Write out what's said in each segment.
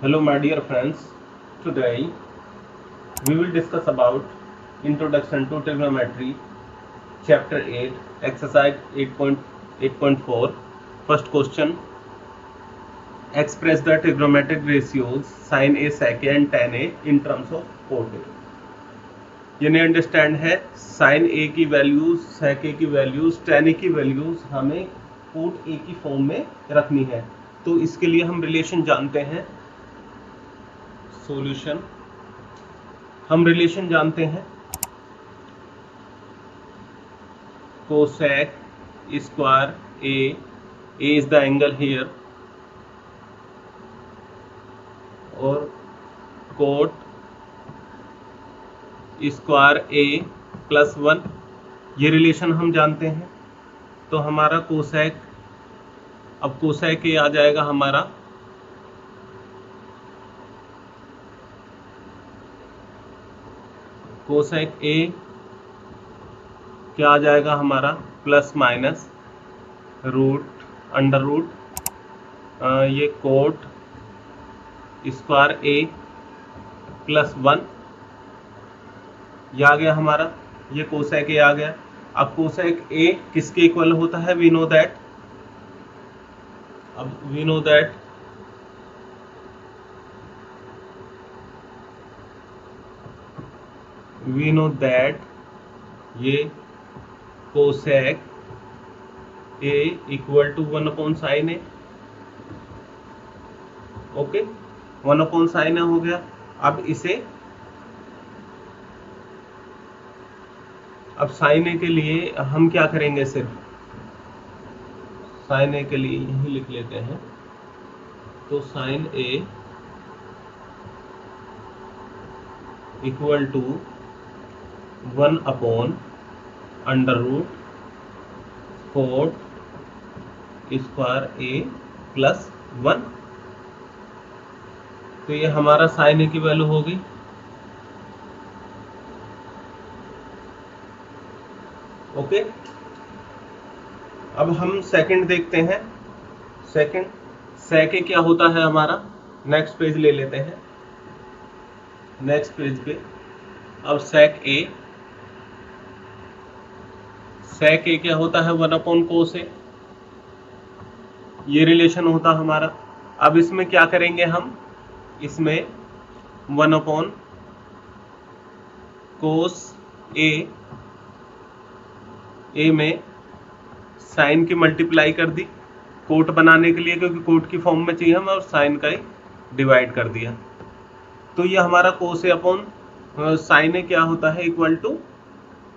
Hello my dear friends, today we will discuss about Introduction to Trigonometry, Chapter 8, Exercise 8.8.4. First question, express the trigonometric ratios sin A, sec A and tan A in terms of cot A. यानी understand है sin A की values, sec A की values, tan A की values हमें cot A की form में रखनी है। तो इसके लिए हम रिलेशन जानते हैं। सॉल्यूशन, हम रिलेशन जानते हैं cosec square A is the angle here और कोट स्क्वायर ए प्लस 1, ये रिलेशन हम जानते हैं। तो हमारा कोसेक, अब कोसेक ए आ जाएगा हमारा कोसेक ए क्या आ जाएगा हमारा plus minus root under root ये कोट स्क्वायर ए प्लस 1, ये आ गया हमारा, ये कोसेक ए आ गया। अब कोसेक ए किसके इक्वल होता है? वी नो दैट, अब वी नो दैट ये cosec A equal to 1/sin A. Okay, 1/sin A हो गया। अब इसे, अब sin ए के लिए हम क्या करेंगे, सिर्फ sin ए के लिए यही लिख लेते हैं। तो sin ए इक्वल टू 1/√कोट स्क्वायर ए प्लस 1। तो ये हमारा sin ए की वैल्यू होगी। ओके, अब हम सेकंड देखते हैं। सेकंड sec ए क्या होता है हमारा, नेक्स्ट पेज ले लेते हैं। नेक्स्ट पेज पे अब sec ए क्या होता है 1/cos ए, ये रिलेशन होता हमारा। अब इसमें क्या करेंगे हम, इसमें 1/cos ए में साइन की मल्टीप्लाई कर दी कोट बनाने के लिए, क्योंकि कोट की फॉर्म में चाहिए हमें, और साइन का ही डिवाइड कर दिया। तो ये हमारा कोस ए अपॉन साइन ए क्या होता है, इक्वल टू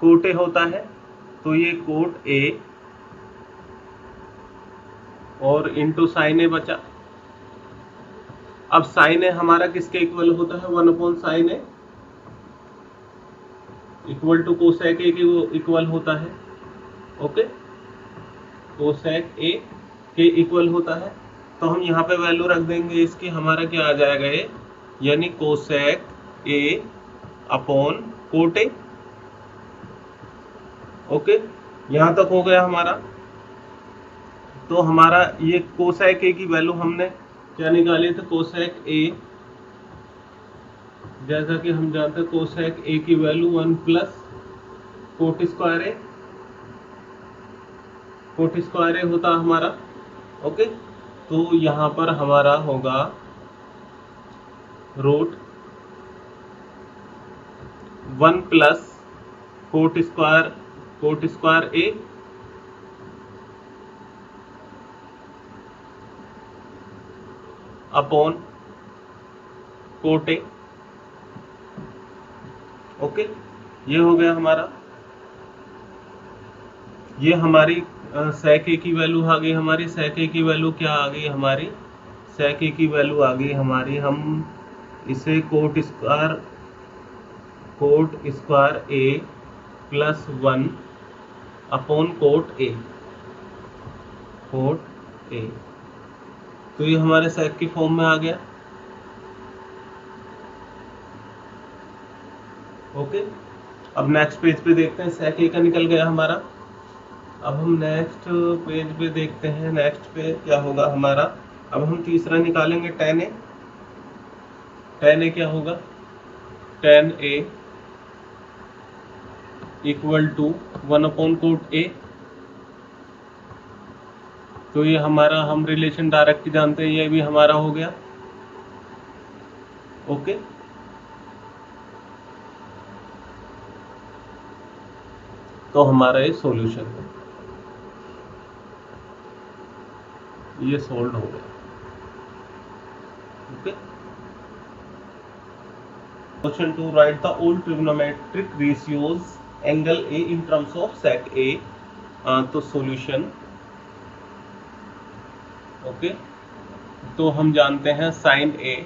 कोट ए होता है। तो ये कोट ए और इंटू साइन ए बचा। अब साइन ए हमारा किसके इक्वल होता है, 1/sin A equal to cosec A के वो इक्वल होता है। ओके, कोसेक ए के इक्वल होता है। तो हम यहाँ पे वैल्यू रख देंगे इसकी, हमारा क्या आ जाएगा ये, यानी cosec A upon cot A. Okay, यहाँ तक हो गया हमारा। तो हमारा ये कोसेक ए की वैल्यू हमने क्या निकाली थी, कोसेक ए, जैसा कि हम जानते हैं कोसेक ए की value 1 plus cot square A, cot square A होता हमारा। ओके, तो यहाँ पर हमारा होगा root 1 plus cot square A upon cot A. Okay, ये हो गया हमारा, ये हमारी sec ए की वैल्यू आ गई हमारी। sec ए की वैल्यू क्या आ गई हमारी, sec ए की वैल्यू आ गई हमारी, हम इसे coat square A plus 1 upon cot a. तो ये हमारे sec की फॉर्म में आ गया। ओके, अब नेक्स्ट पेज पे देखते हैं, sec ए का निकल गया हमारा। अब हम नेक्स्ट पेज पे देखते हैं, नेक्स्ट पे क्या होगा हमारा। अब हम तीसरा निकालेंगे tan ए। tan a क्या होगा, tan a equal to 1/cot a। तो ये हमारा, हम रिलेशन डायरेक्ट जानते हैं, ये भी हमारा हो गया। ओके, तो हमारा ये सॉल्यूशन है, ये सोल्व हो गया। Okay, question 2, write the all trigonometric ratios angle A in terms of sec a। तो सॉल्यूशन, ओके, तो हम जानते हैं sin a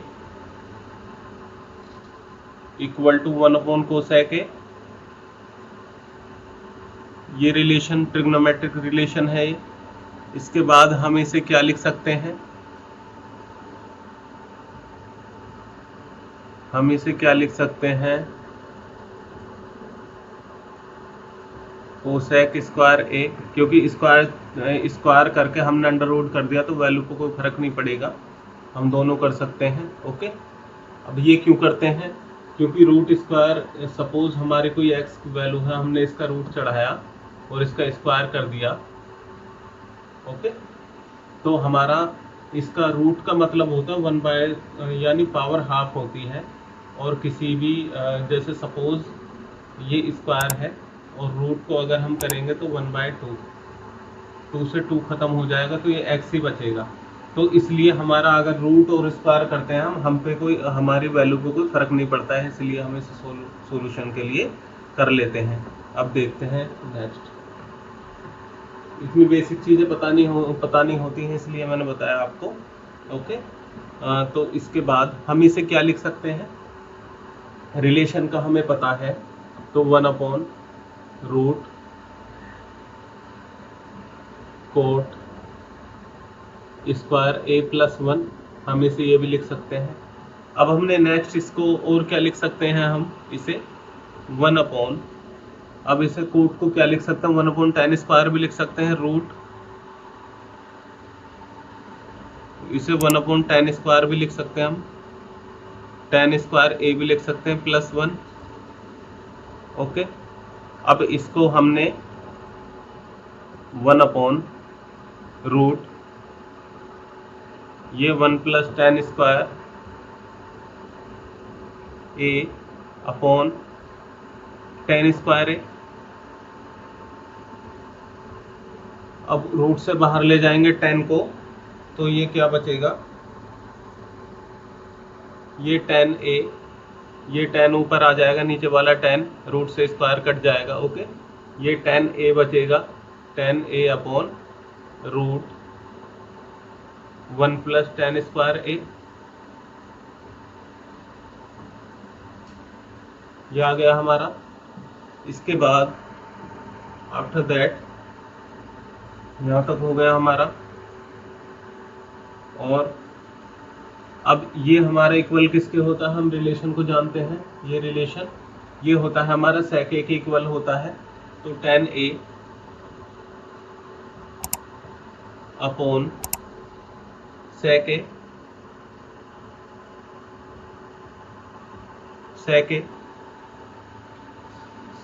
equal to 1/cosec a। ये रिलेशन ट्रिग्नोमेट्रिक रिलेशन है। इसके बाद हम इसे क्या लिख सकते हैं, हम इसे क्या लिख सकते हैं, कोसेक स्क्वायर ए, क्योंकि स्क्वायर करके हमने अंडर रूट कर दिया तो वैल्यू को कोई फर्क नहीं पड़ेगा, हम दोनों कर सकते हैं। ओके, अब ये क्यों करते हैं, क्योंकि रूट स्क्वायर, सपोज हमारे कोई एक्स की वैल्यू है, हमने इसका रूट चढ़ाया और इसका स्क्वायर कर दिया। ओके, तो हमारा इसका रूट का मतलब होता है 1 यानी पावर हाफ होती है। और किसी भी जैसे सपोज ये स्क्वायर है और रूट को अगर हम करेंगे तो 1/2, 2 से 2 खत्म हो जाएगा तो ये x ही बचेगा। तो इसलिए हमारा अगर रूट और स्क्वायर करते हैं हम पे कोई, हमारी वैल्यू पे कोई फर्क नहीं पड़ता है, इसलिए हम इसे सॉल्यूशन के लिए कर लेते हैं। अब देखते हैं नेक्स्ट। इतनी बेसिक चीज़ें पता नहीं होती हैं, इसलिए मैंने बताया आपको। ओके, तो इसके बाद हम इसे क्या लिख सकते हैं, रिलेशन का हमें पता है, तो 1/रूट कोट स्क्वायर a प्लस 1, हम इसे ये भी लिख सकते हैं। अब हमने नेक्स्ट इसको और क्या लिख सकते हैं, हम इसे 1/, अब इसे कोट को क्या लिख सकते हैं, 1/tan स्क्वायर भी लिख सकते हैं, रूट इसे 1/tan स्क्वायर भी लिख सकते हैं हम, tan स्क्वायर a भी लिख सकते हैं प्लस 1। ओके, अब इसको हमने 1/रूट ये 1 plus tan square a upon tan square a। अब रूट से बाहर ले जाएंगे tan को, तो ये क्या बचेगा, ये tan a, ये tan ऊपर आ जाएगा, नीचे वाला tan रूट से स्क्वायर कट जाएगा। ओके, ये tan a बचेगा, tan a upon root 1 plus tan square a। ये आ गया हमारा। इसके बाद आफ्टर दैट यहाँ तक हो गया हमारा। और अब ये हमारा इक्वल किसके होता है, हम रिलेशन को जानते हैं, ये रिलेशन ये होता है हमारा sec a के इक्वल होता है। तो tan a upon sec a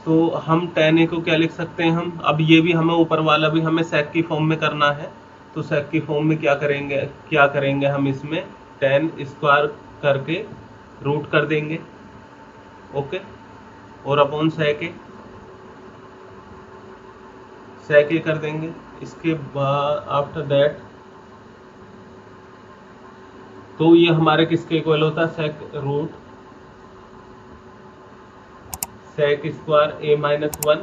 तो हम tan a को क्या लिख सकते हैं हम, अब ये भी हमें ऊपर वाला भी हमें sec की फॉर्म में करना है, तो sec की फॉर्म में क्या करेंगे हम, इसमें tan स्क्वायर करके रूट कर देंगे। ओके, और अपॉन sec a कर देंगे। इसके बाद आफ्टर दैट, तो ये हमारे किसके इक्वल होता है, sec स्क्वायर a माइनस 1,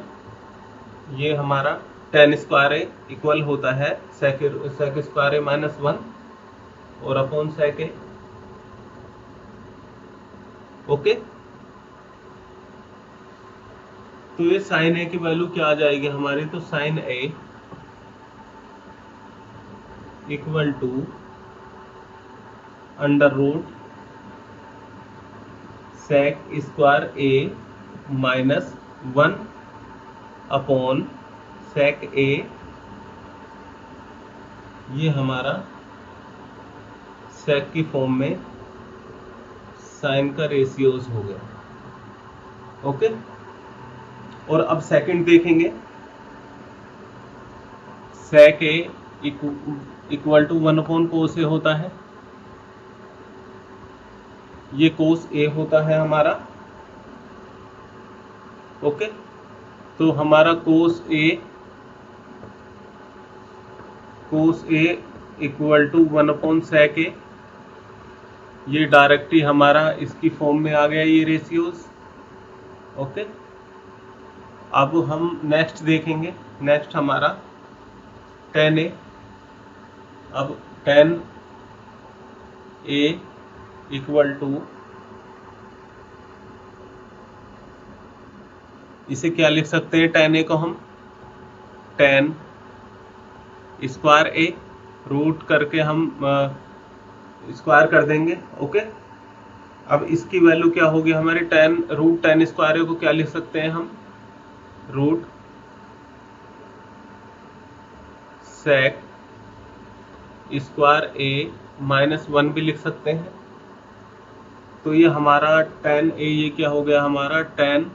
ये हमारा tan स्क्वायर a इक्वल होता है sec स्क्वायर a माइनस 1 और अपॉन sec a। ओके, तो ये sin a की वैल्यू क्या आ जाएगी हमारी, तो sin a equal to under root sec square a minus 1 upon sec a, ये हमारा sec की फॉर्म में साइन का रेशियोज हो गया। ओके, और अब सेकंड देखेंगे, sec a equal to 1 cos a होता है। ये cos a होता है हमारा। ओके, तो हमारा cos a equal to 1/sec a, ये डायरेक्टली हमारा इसकी फॉर्म में आ गया ये रेशियोज। ओके, अब हम नेक्स्ट देखेंगे, नेक्स्ट हमारा tan a। अब tan a इक्वल टू, इसे क्या लिख सकते हैं tan a को हम tan स्क्वायर a, रूट करके हम स्क्वायर कर देंगे। ओके, अब इसकी वैल्यू क्या होगी हमारे tan स्क्वायर a को क्या लिख सकते हैं हम, रूट sec स्क्वायर a -1 भी लिख सकते हैं। तो ये हमारा tan a, ये क्या हो गया हमारा tan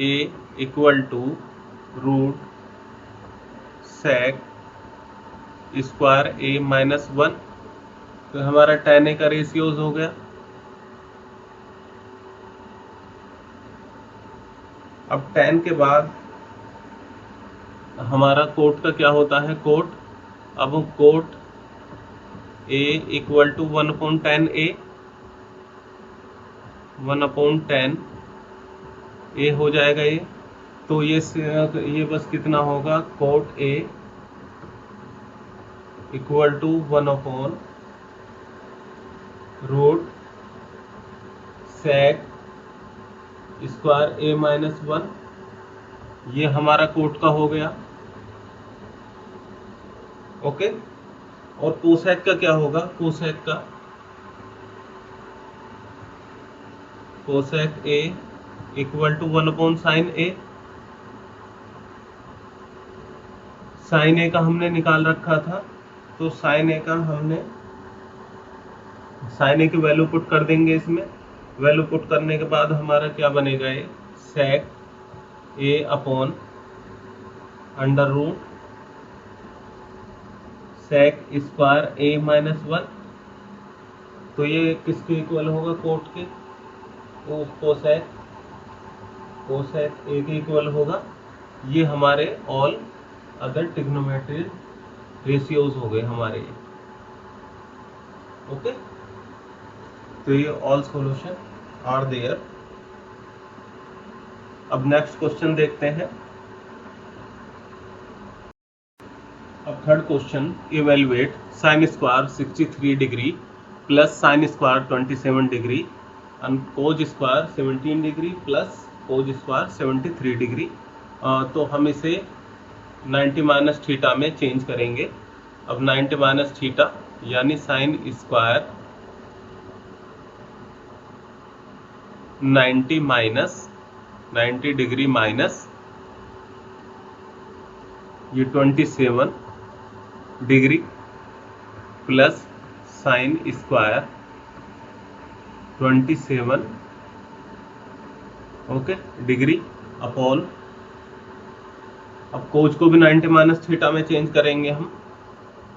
a equal to root sec square a -1। तो हमारा tan a का रेशियोज हो गया। अब tan के बाद हमारा कोट का क्या होता है, कोट। अब cot a equal to 1/tan a, 1/tan a हो जाएगा ये। तो ये बस कितना होगा, कोट a इक्वल टू 1/रूट sec स्क्वायर a -1। ये हमारा कोट का हो गया। ओके, और कोसेक का क्या होगा, कोसेक का cosec a equal to 1/sin a। sin a का हमने निकाल रखा था, तो sin a का हमने sin a की वैल्यू पुट कर देंगे इसमें। वैल्यू पुट करने के बाद हमारा क्या बनेगा, ये sec a upon under root sec square a -1। तो ये किसके इक्वल होगा, कोट के, कोसेक a के इक्वल होगा। ये हमारे ऑल अदर ट्रिग्नोमेट्रिक रेशियोज हो गए हमारे ये। ओके, तो ये ऑल सॉल्यूशन आर देयर। अब नेक्स्ट क्वेश्चन देखते हैं। अब third question, evaluate sine square 63 degree plus sine square 27 degree and cos square 17 degree plus cos square 73 degree. तो हम इसे 90 माइनस थीटा में चेंज करेंगे। अब 90 माइनस थीटा यानी साइन स्क्वायर 90 डिग्री माइनस ये 27 degree plus sine square 27 okay degree upon, अब कोज को भी 90 माइनस थीटा में चेंज करेंगे हम।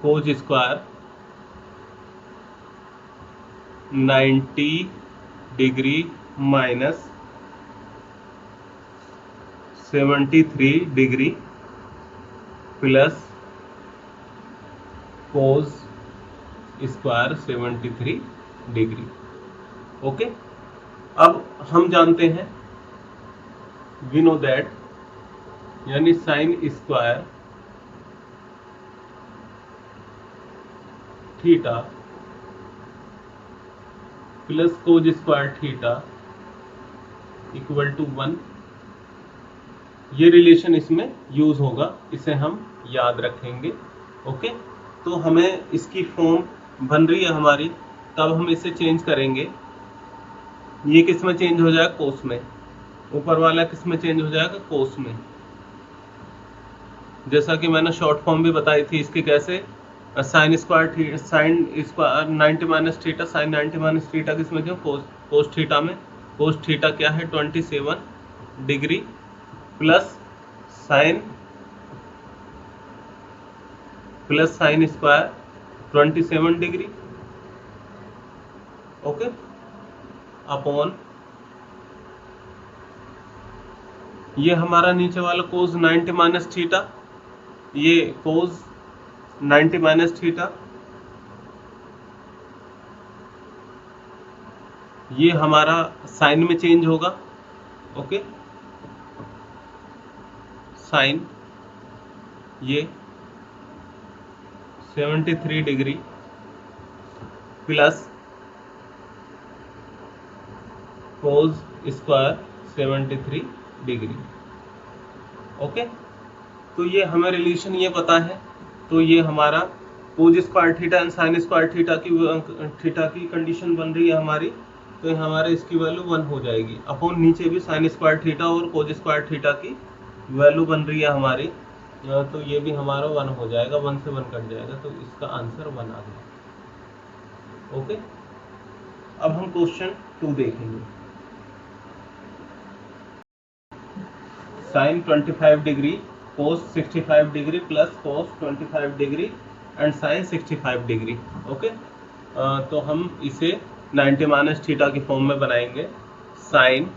Cos square 90 degree minus 73 degree plus cos square 73 degree. Okay, अब हम जानते हैं, वी नो दैट, यानी sine square theta plus cos square theta equal to 1। ये रिलेशन इसमें यूज होगा, इसे हम याद रखेंगे। ओके, तो हमें इसकी फॉर्म बन रही है हमारी, तब हम इसे चेंज करेंगे। ये किस में चेंज हो जाएगा, कोस में। ऊपर वाला किस में चेंज हो जाएगा, कोस में। जैसा कि मैंने शॉर्ट फॉर्म भी बताई थी इसकी, कैसे sine square 90 minus theta, sine 90 minus theta किसमें क्यों, कोस थीटा में। कोस थीटा क्या है 27 degree plus sine square 27 degree, okay, upon ये हमारा नीचे वाला कोस 90 माइनस थीटा, ये कोस 90 माइनस थीटा, ये हमारा साइन में चेंज होगा, ओके, साइन ये 73 degree plus cos square 73 degree, okay. तो ये हमें रिलेशन ये पता है, तो ये हमारा कोस square theta and sine square theta की कंडीशन बन रही है हमारी, तो हमारे इसकी वैल्यू 1 हो जाएगी, अपॉन नीचे भी साइन स्क्वायर थीटा और कोस स्क्वायर थीटा की वैल्यू बन रही है हमारी, तो ये भी हमारा 1 हो जाएगा, 1 से 1 कट जाएगा, तो इसका आंसर 1 आ गया, ओके। अब हम क्वेश्चन 2 देखेंगे। Sine 25 degree cos 65 degree plus cos 25 degree and sine 65 degree, okay. तो हम इसे 90 माइनस थीटा की फॉर्म में बनाएंगे। Sine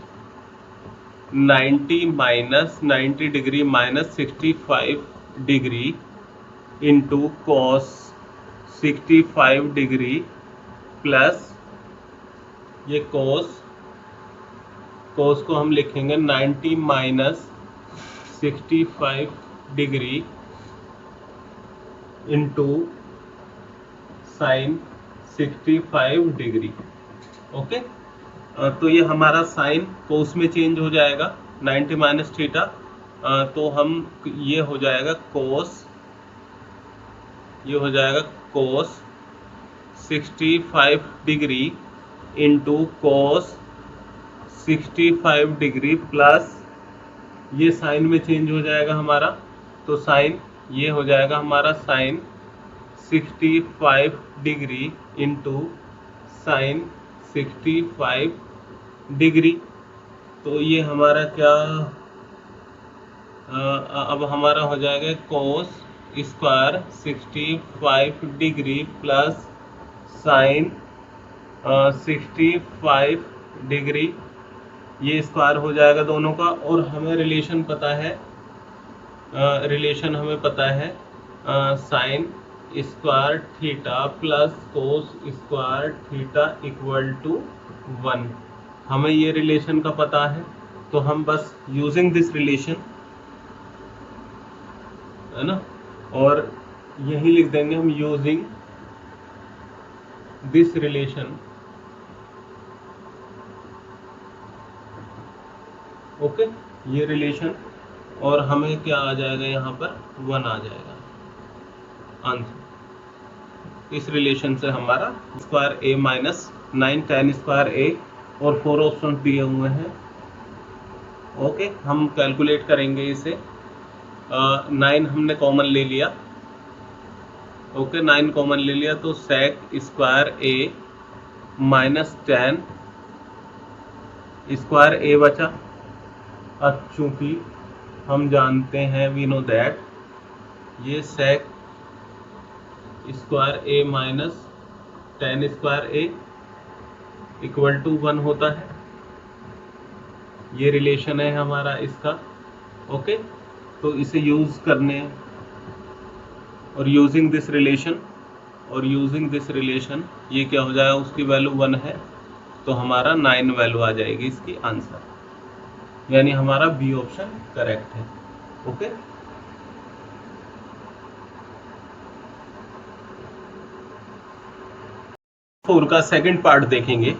90 minus 90 degree minus 65 degree into cos 65 degree plus ये कोस को हम लिखेंगे 90 minus 65 degree into sine 65 degree, okay. तो ये हमारा साइन कोस में चेंज हो जाएगा 90 माइनस थीटा, तो हम ये हो जाएगा cos 65 degree into cos 65 degree plus ये साइन में चेंज हो जाएगा हमारा, तो साइन ये हो जाएगा हमारा sine 65 degree into sine 65 degree, तो ये हमारा क्या अब हमारा हो जाएगा cos square 65 degree plus sine 65 degree, ये स्क्वायर हो जाएगा दोनों का, और हमें रिलेशन पता है sine square theta plus cos square theta equal to 1, हमें ये रिलेशन का पता है, तो हम बस यूजिंग दिस रिलेशन, है ना, और यही लिख देंगे हम यूजिंग दिस रिलेशन, ओके, ये रिलेशन, और हमें क्या आ जाएगा यहाँ पर 1 आ जाएगा आंसर। इस रिलेशन से हमारा स्क्वायर ए माइनस 9 tan स्क्वायर ए और 4 ऑप्शन दिए हुए हैं, ओके। हम कैलकुलेट करेंगे इसे, 9 हमने कॉमन ले लिया, ओके, 9 कॉमन ले लिया, तो सेक स्क्वायर ए माइनस tan स्क्वायर ए बचा। अब चूंकि हम जानते हैं वी नो दैट ये sec square A minus tan square A equal to 1 होता है, ये रिलेशन है हमारा इसका, ओके। तो इसे यूज करने और यूजिंग दिस रिलेशन ये क्या हो जाएगा, उसकी वैल्यू 1 है, तो हमारा 9 वैल्यू आ जाएगी इसकी आंसर, यानी हमारा बी ऑप्शन करेक्ट है, ओके। फोर का सेकंड पार्ट देखेंगे।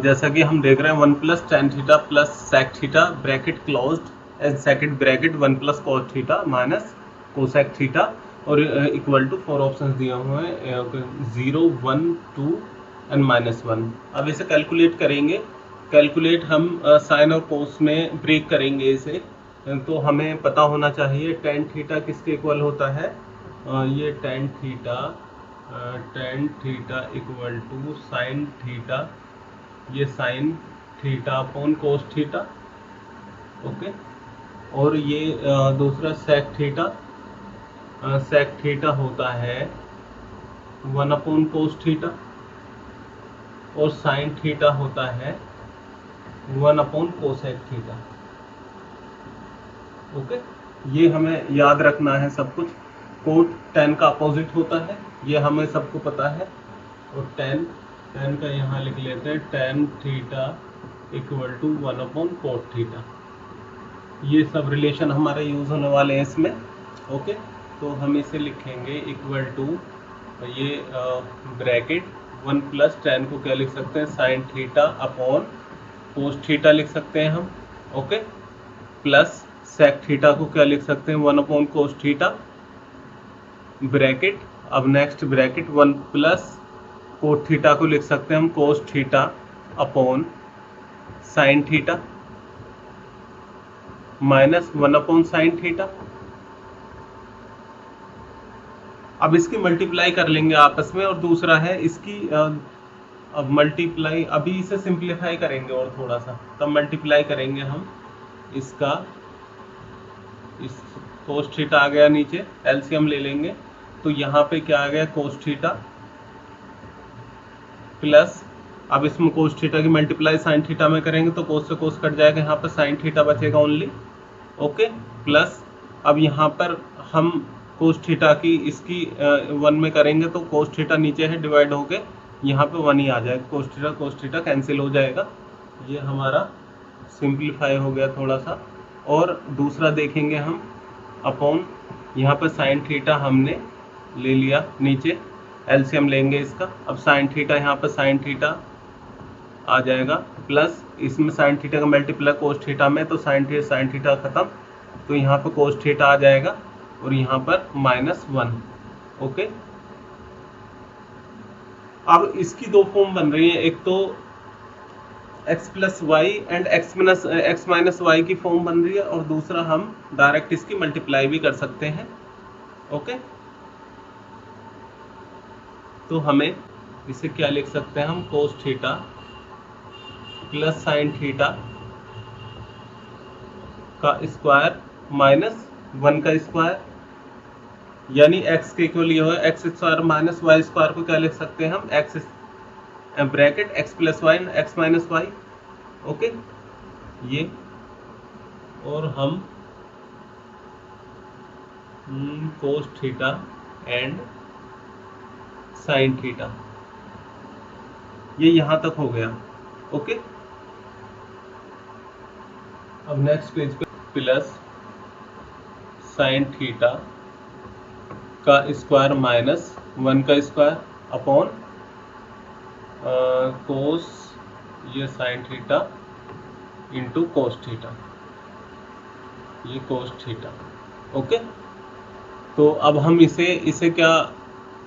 जैसा कि हम देख रहे हैं 1 plus tan theta plus sec theta bracket closed end second bracket 1 plus cos theta minus cosec theta, और इक्वल टू 4 ऑप्शंस दिए हुए हैं 0 1 2 एंड -1। अब इसे कैलकुलेट करेंगे, हम साइन और कोस में ब्रेक करेंगे इसे, तो हमें पता होना चाहिए tan थीटा किसके इक्वल होता है, ये tan theta equal to sine theta, ये sine theta upon cos theta. Okay, और ये दूसरा सेक थीटा होता है 1 अपॉन कोस थीटा, और साइन थीटा होता है 1 अपॉन कोसेक थीटा। ओके, ये हमें याद रखना है सब कुछ। कोट टेन का अपोजिट होता है, ये हमें सबको पता है। और टेन का यहाँ लिख लेते हैं, tan theta equal to 1 upon cot theta. ये सब रिलेशन हमारे यूज होने वाले हैं इसमें। ओके, तो हम इसे लिखेंगे इक्वल टू, ये ब्रैकेट 1 प्लस टेन को क्या लिख सकते हैं, sine theta upon cos theta लिख सकते हैं हम। ओके, प्लस सेक थीटा को क्या लिख सकते हैं, 1 अपॉन कोस थीटा, ब्रैकेट। अब next bracket 1 plus cot theta को लिख सकते हैं हम cos theta upon sine theta, minus 1 upon sine theta. अब इसकी मल्टीप्लाई कर लेंगे आपस में, और दूसरा है इसकी अब मल्टीप्लाई, अभी इसे सिंप्लीफाई करेंगे और थोड़ा सा, तब मल्टीप्लाई करेंगे हम इसका। इस कोस थीटा आ गया नीचे, एलसीएम ले लेंगे, तो यहाँ पे क्या आ गया, कोस थीटा प्लस, अब इसमें कोस थीटा की मल्टीप्लाई साइन थीटा में करेंगे तो कोस से कोस कट जाएगा, यहाँ पर साइन थीटा बचेगा ओनली। ओके, प्लस अब यहाँ पर हम कोस थीटा की इसकी 1 में करेंगे तो कोस थीटा नीचे है, डिवाइड होके यहाँ पे 1 ही आ जाएगा, कोस थीटा कैंसिल हो जाएगा। ये हमारा सिंप्लीफाई हो गया थोड़ा सा। और दूसरा देखेंगे हम अपॉन, यहाँ पर साइन थीटा हमने ले लिया नीचे, एलसीएम लेंगे इसका। अब साइन थीटा, यहाँ पर साइन थीटा आ जाएगा, प्लस इसमें साइन थीटा का मल्टीप्लाई कोस थीटा में, तो साइन थीटा खत्म, तो यहाँ पर कोस थीटा आ जाएगा, और यहाँ पर -1। ओके, अब इसकी दो फॉर्म बन रही है, एक तो x plus Y and x minus Y की फॉर्म बन रही है, और दूसरा हम डायरेक्ट इसकी मल्टीप्लाई भी कर सकते हैं। ओके, तो हमें इसे क्या लिख सकते हैं हम, cos theta plus sine theta का स्क्वायर माइनस 1 का स्क्वायर, यानी x के इक्वल ये हो, X square minus Y square को क्या लिख सकते हैं हम, x bracket x plus Y X minus Y. Okay, ये, और हम cos theta and sine theta, ये यहां तक हो गया। ओके, अब नेक्स्ट पेज पे प्लस साइन थीटा का स्क्वायर माइनस 1 का स्क्वायर अपॉन कोस, ये sine theta into cos theta, ये कोस थीटा। ओके, तो अब हम इसे क्या,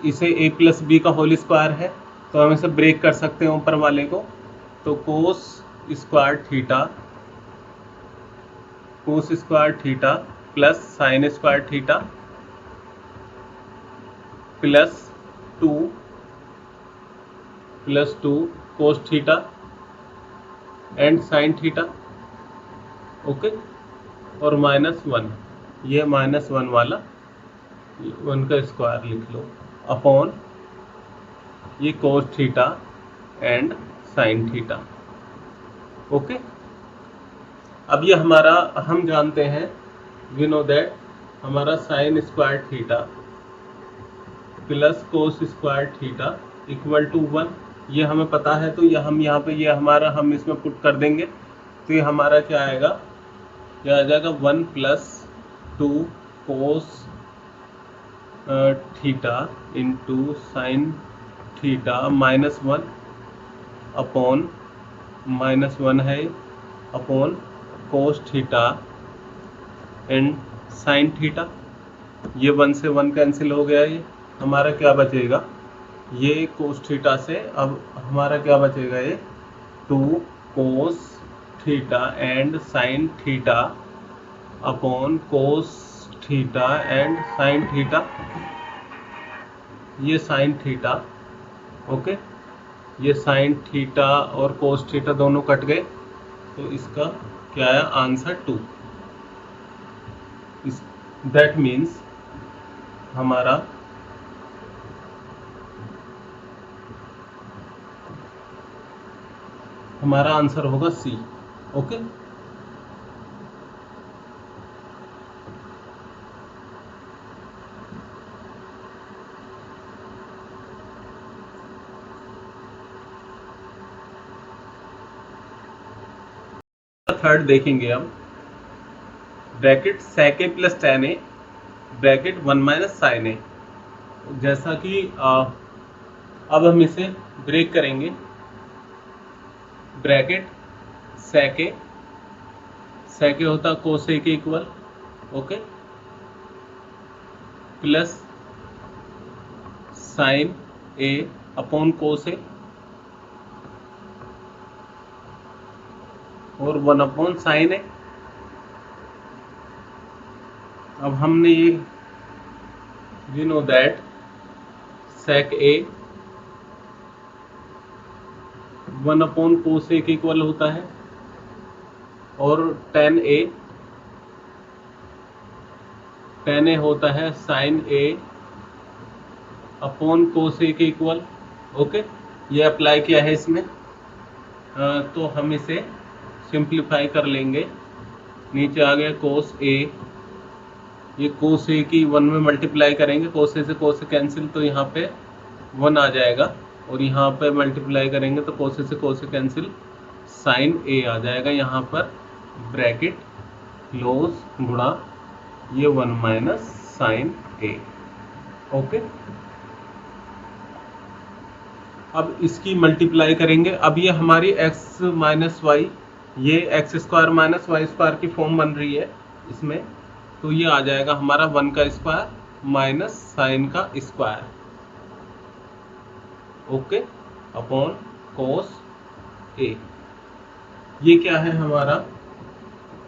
इसे a प्लस बी का होल स्क्वायर है, तो हम इसे ब्रेक कर सकते हैं ऊपर वाले को, तो कोस square theta plus sine square theta plus 2 cos theta and sine theta. Okay, और -1, ये -1 वाला 1 का स्क्वायर लिख लो, अपॉन ये cos theta and sine theta. Okay, अब ये हमारा, हम जानते हैं, वी नो दैट हमारा sine square theta plus cos square theta equal to 1, ये हमें पता है, तो ये हम यहाँ पे, ये हमारा, हम इसमें पुट कर देंगे, तो ये हमारा क्या आएगा, क्या आ जाएगा, 1 plus 2 cos theta into sine theta -1 upon -1 है, upon cos theta and sine theta. ये 1 से 1 कैंसिल हो गया, ये हमारा क्या बचेगा, ये कोस थीटा से अब हमारा क्या बचेगा, ये 2 कोस theta and sine theta upon cos theta and sine theta. ये साइन थीटा, ओके, ये साइन थीटा और कोस थीटा दोनों कट गए, तो इसका क्या आया आंसर 2। दैट मीन्स हमारा आंसर होगा सी, ओके। थर्ड देखेंगे अब, bracket sec a plus tan a bracket 1 minus sine A. जैसा कि अब हम इसे ब्रेक करेंगे, ब्रैकेट sec a होता cos a के equal, okay, plus sine a upon cos a और 1 अपॉन साइन ए। अब हमने ये we know that sec a 1 upon cos A के इक्वल होता है, और tan a होता है sine a upon cos A के इक्वल, ओके। ये अप्लाई किया है इसमें, तो हम इसे सिंप्लीफाई कर लेंगे। नीचे आ गया कोस ए, ये कोस ए की 1 में मल्टीप्लाई करेंगे, कोस ए से कोस ए कैंसिल, तो यहाँ पे 1 आ जाएगा, और यहाँ पे मल्टीप्लाई करेंगे तो कोस ए से कोस ए कैंसिल, साइन ए आ जाएगा यहाँ पर, ब्रैकेट क्लोज गुणा ये 1 माइनस साइन ए, ओके। अब इसकी मल्टीप्लाई करेंगे। अब ये हमारी x माइनस वाई, ये x square minus Y square की फॉर्म बन रही है इसमें, तो ये आ जाएगा हमारा 1 का स्क्वायर माइनस साइन का square, okay, upon cos A. ये क्या है हमारा,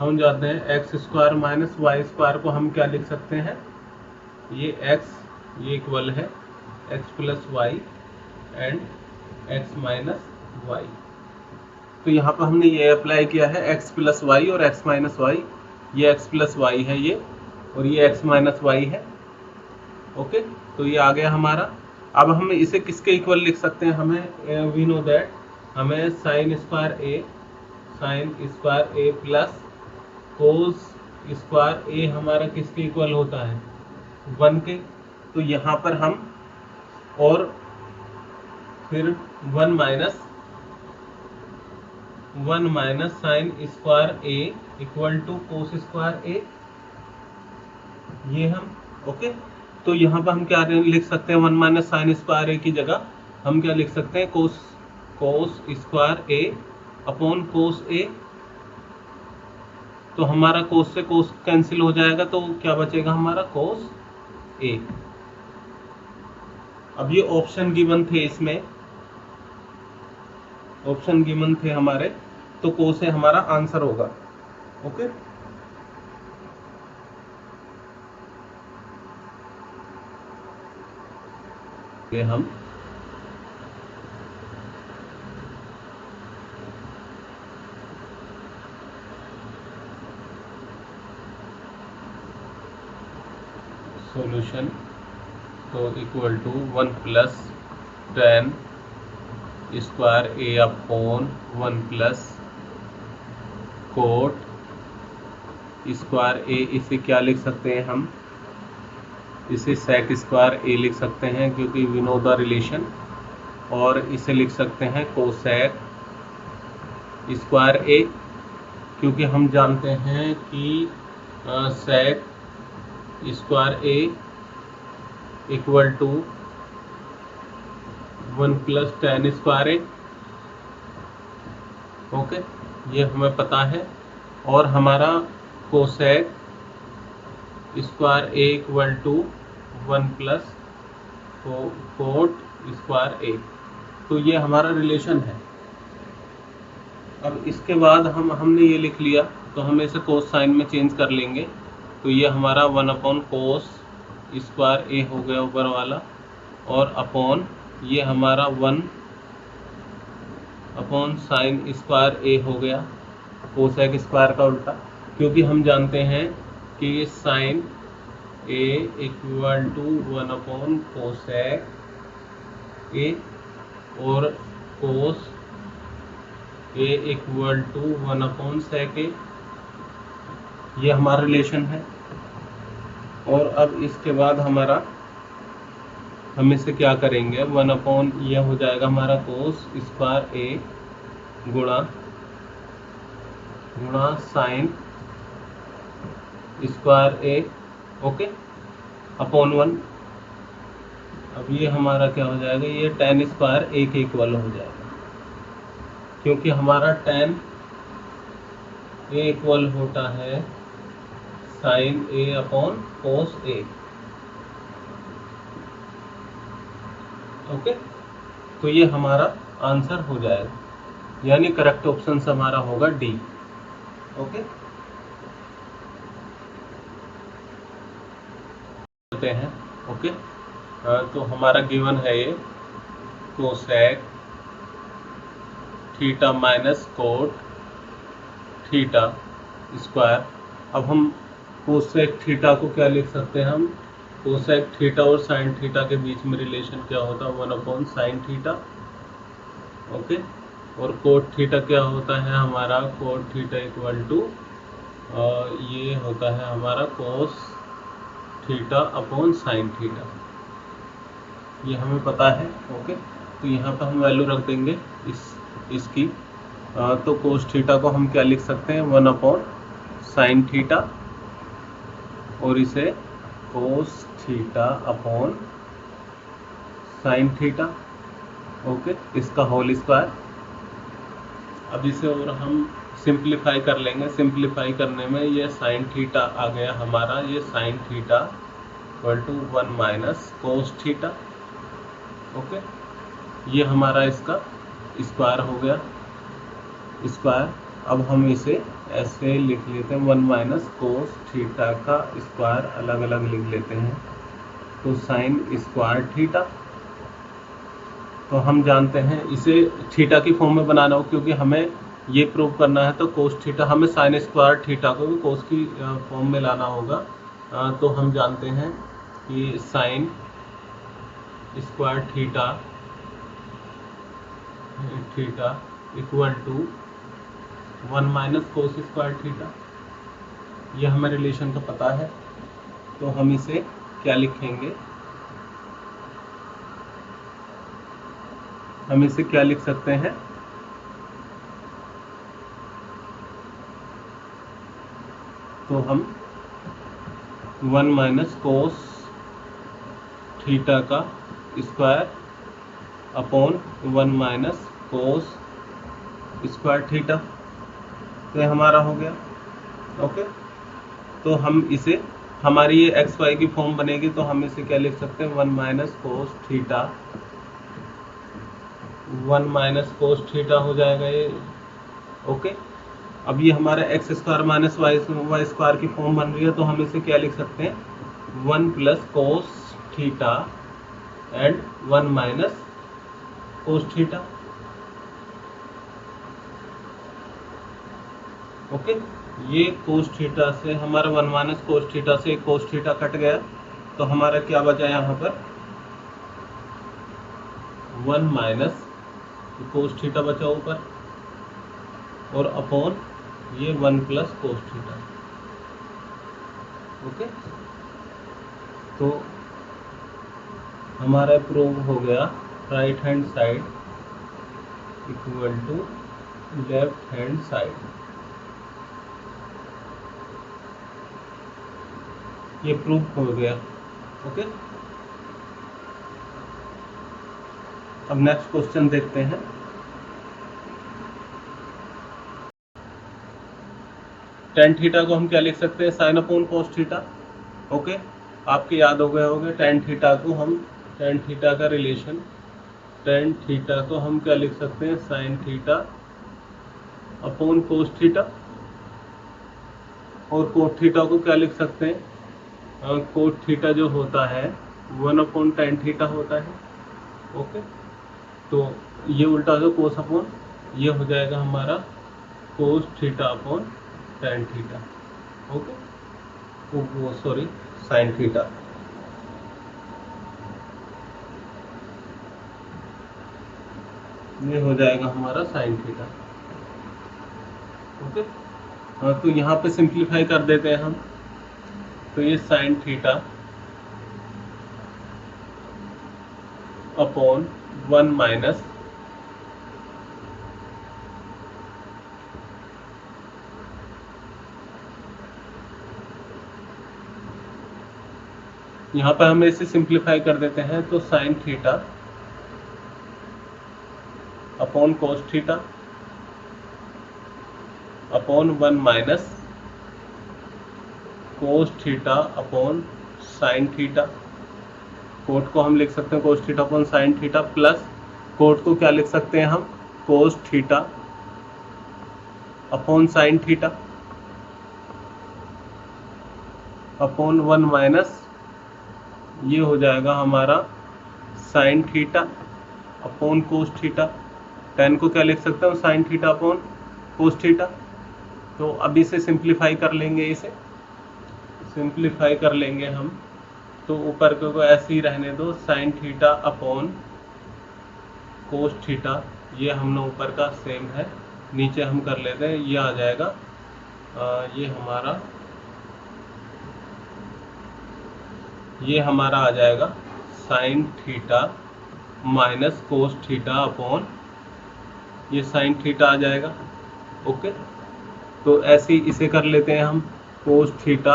हम जाते हैं X square minus Y square को हम क्या लिख सकते हैं, ये x ये इक्वल है x plus Y and x minus Y. तो यहाँ पर हमने ये अप्लाई किया है x प्लस वाई और x माइनस वाई, ये x प्लस वाई है ये, और ये x माइनस वाई है, ओके। तो ये आ गया हमारा। अब हम इसे किसके इक्वल लिख सकते हैं, हमें वी नो दैट हमें साइन स्क्वायर ए प्लस कोस स्क्वायर ए हमारा किसके इक्वल होता है 1 के। तो यहाँ पर हम और फिर 1 minus sine square A equal to cos square A, ये हम, ओके। तो यहाँ पर हम क्या लिख सकते हैं, 1 माइनस साइन स्क्वायर ए की जगह हम क्या लिख सकते हैं, कोस स्क्वायर ए अपॉन कोस ए। तो हमारा कोस से कोस कैंसिल हो जाएगा, तो क्या बचेगा हमारा कोस ए। अब ये ऑप्शन गिवन थे, इसमें ऑप्शन गिवन थे हमारे, तो कोस ए हमारा आंसर होगा, ओके। ये हम सॉल्यूशन तो equal to 1 plus tan square A upon 1 plus cot square A. इसे क्या लिख सकते हैं हम, इसे सेक स्क्वायर ए लिख सकते हैं क्योंकि वी नो द रिलेशन, और इसे लिख सकते हैं कोसेक स्क्वायर ए, क्योंकि हम जानते हैं कि sec square A equal to 1 plus tan square A, okay, ये हमें पता है। और हमारा cosec square A equal to 1 plus cot square A, तो ये हमारा रिलेशन है। अब इसके बाद हमने ये लिख लिया, तो हम इसे कोस साइन में चेंज कर लेंगे, तो ये हमारा 1 अपॉन कोस स्क्वायर ए हो गया ऊपर वाला, और अपॉन ये हमारा 1 अपॉन साइन स्क्वायर ए हो गया, कोसेक स्क्वायर का उल्टा, क्योंकि हम जानते हैं कि sine A equal to 1 upon cosec A और cos A equal to 1 upon sec A, ये हमारा रिलेशन है। और अब इसके बाद हम इसे क्या करेंगे, 1 अपॉन ये हो जाएगा हमारा कोस स्क्वायर ए गुणा साइन स्क्वायर ए, ओके, अपॉन 1। अब ये हमारा क्या हो जाएगा, ये tan स्क्वायर ए के इक्वल हो जाएगा, क्योंकि हमारा tan ए इक्वल होता है साइन ए अपॉन कोस ए, ओके। तो ये हमारा आंसर हो जाएगा, यानी करेक्ट ऑप्शन हमारा होगा डी, ओके। करते हैं, ओके। तो हमारा गिवन है ये cosec theta minus cot theta square. अब हम कोसेक थीटा को क्या लिख सकते हैं, हम कोसेक थीटा और साइन थीटा के बीच में रिलेशन क्या होता है, 1 अपॉन साइन थीटा, ओके। और कोट थीटा क्या होता है हमारा, कोट थीटा इक्वल टू ये होता है हमारा कोस थीटा अपॉन साइन थीटा, ये हमें पता है, ओके। तो यहाँ पर हम वैल्यू रख देंगे इसकी। तो कोस थीटा को हम क्या लिख सकते हैं, 1 अपॉन साइन थीटा, और इसे कोस theta upon sine theta, okay, इसका होल स्क्वायर। अब इसे और हम सिंप्लीफाई कर लेंगे, सिंप्लीफाई करने में ये साइन थीटा आ गया हमारा, ये sine theta equal to 1 minus cos theta, okay. ये हमारा इसका स्क्वायर हो गया, स्क्वायर। अब हम इसे ऐसे लिख लेते हैं, 1 माइनस कोस थीटा का स्क्वायर अलग अलग लिख लेते हैं, तो साइन स्क्वायर थीटा। तो हम जानते हैं इसे थीटा की फॉर्म में बनाना हो, क्योंकि हमें ये प्रूव करना है, तो कोस थीटा हमें साइन स्क्वायर थीटा को भी कोस की फॉर्म में लाना होगा। तो हम जानते हैं कि sine square theta equal to 1 minus cos square theta, ये हमें रिलेशन तो पता है। तो हम इसे क्या लिखेंगे, हम इसे क्या लिख सकते हैं, तो हम 1 माइनस कोस थीटा का square upon 1 minus cos square theta, तो ये हमारा हो गया, ओके। तो हम इसे, हमारी ये एक्स वाई की फॉर्म बनेगी, तो हम इसे क्या लिख सकते हैं, 1 minus cos theta, 1 minus cos theta हो जाएगा ये, ओके। अब ये हमारा X square minus Y square की फॉर्म बन रही है, तो हम इसे क्या लिख सकते हैं, 1 plus cos theta and 1 minus cos theta, okay. ये कोस थीटा से हमारा 1 माइनस कोस थीटा से कोस थीटा कट गया, तो हमारा क्या बचा यहाँ पर, 1 माइनस कोस थीटा बचा ऊपर, और अपॉन ये 1 प्लस कोस थीटा, ओके। तो हमारा प्रूव हो गया right hand side equal to left hand side, ये प्रूव हो गया, ओके। अब नेक्स्ट क्वेश्चन देखते हैं। टेन थीटा को हम क्या लिख सकते हैं, sine upon cos theta, okay. आपके याद हो गए होंगे टेन थीटा को हम, टेन थीटा का रिलेशन, टेन थीटा को हम क्या लिख सकते हैं, sine theta upon cos theta, और कोट थीटा को क्या लिख सकते हैं, कोट थीटा जो होता है 1/tan थीटा होता है। ओके, तो ये उल्टा हो जाएगा कोस अपॉन, ये हो जाएगा हमारा कोस theta upon tan theta. Okay, वो सॉरी साइन थीटा। ये हो जाएगा हमारा साइन थीटा। ओके, हाँ, तो यहाँ पे सिंप्लीफाई कर देते हैं हम। तो ये साइन थीटा अपॉन 1 माइनस यहाँ पर हम इसे सिंप्लीफाई कर देते हैं, तो sine theta upon cos theta upon 1 minus cos theta upon sine theta. Cot को हम लिख सकते हैं cos theta upon sine theta, plus cot को क्या लिख सकते हैं हम, cos theta upon sine theta upon 1 minus, ये हो जाएगा हमारा sine theta upon cos theta. Tan को क्या लिख सकते हैं, sine theta upon cos theta. तो अब इसे सिंप्लीफाई कर लेंगे, इसे सिंप्लीफाई कर लेंगे हम। तो ऊपर को ऐसे ही रहने दो, sign theta upon cos theta, ये हमने ऊपर का सेम है, नीचे हम कर लेते हैं, ये आ जाएगा ये हमारा आ जाएगा sign theta minus cos theta upon, ये साइन थीटा आ जाएगा। ओके, तो ऐसे ही इसे कर लेते हैं हम, कोस थीटा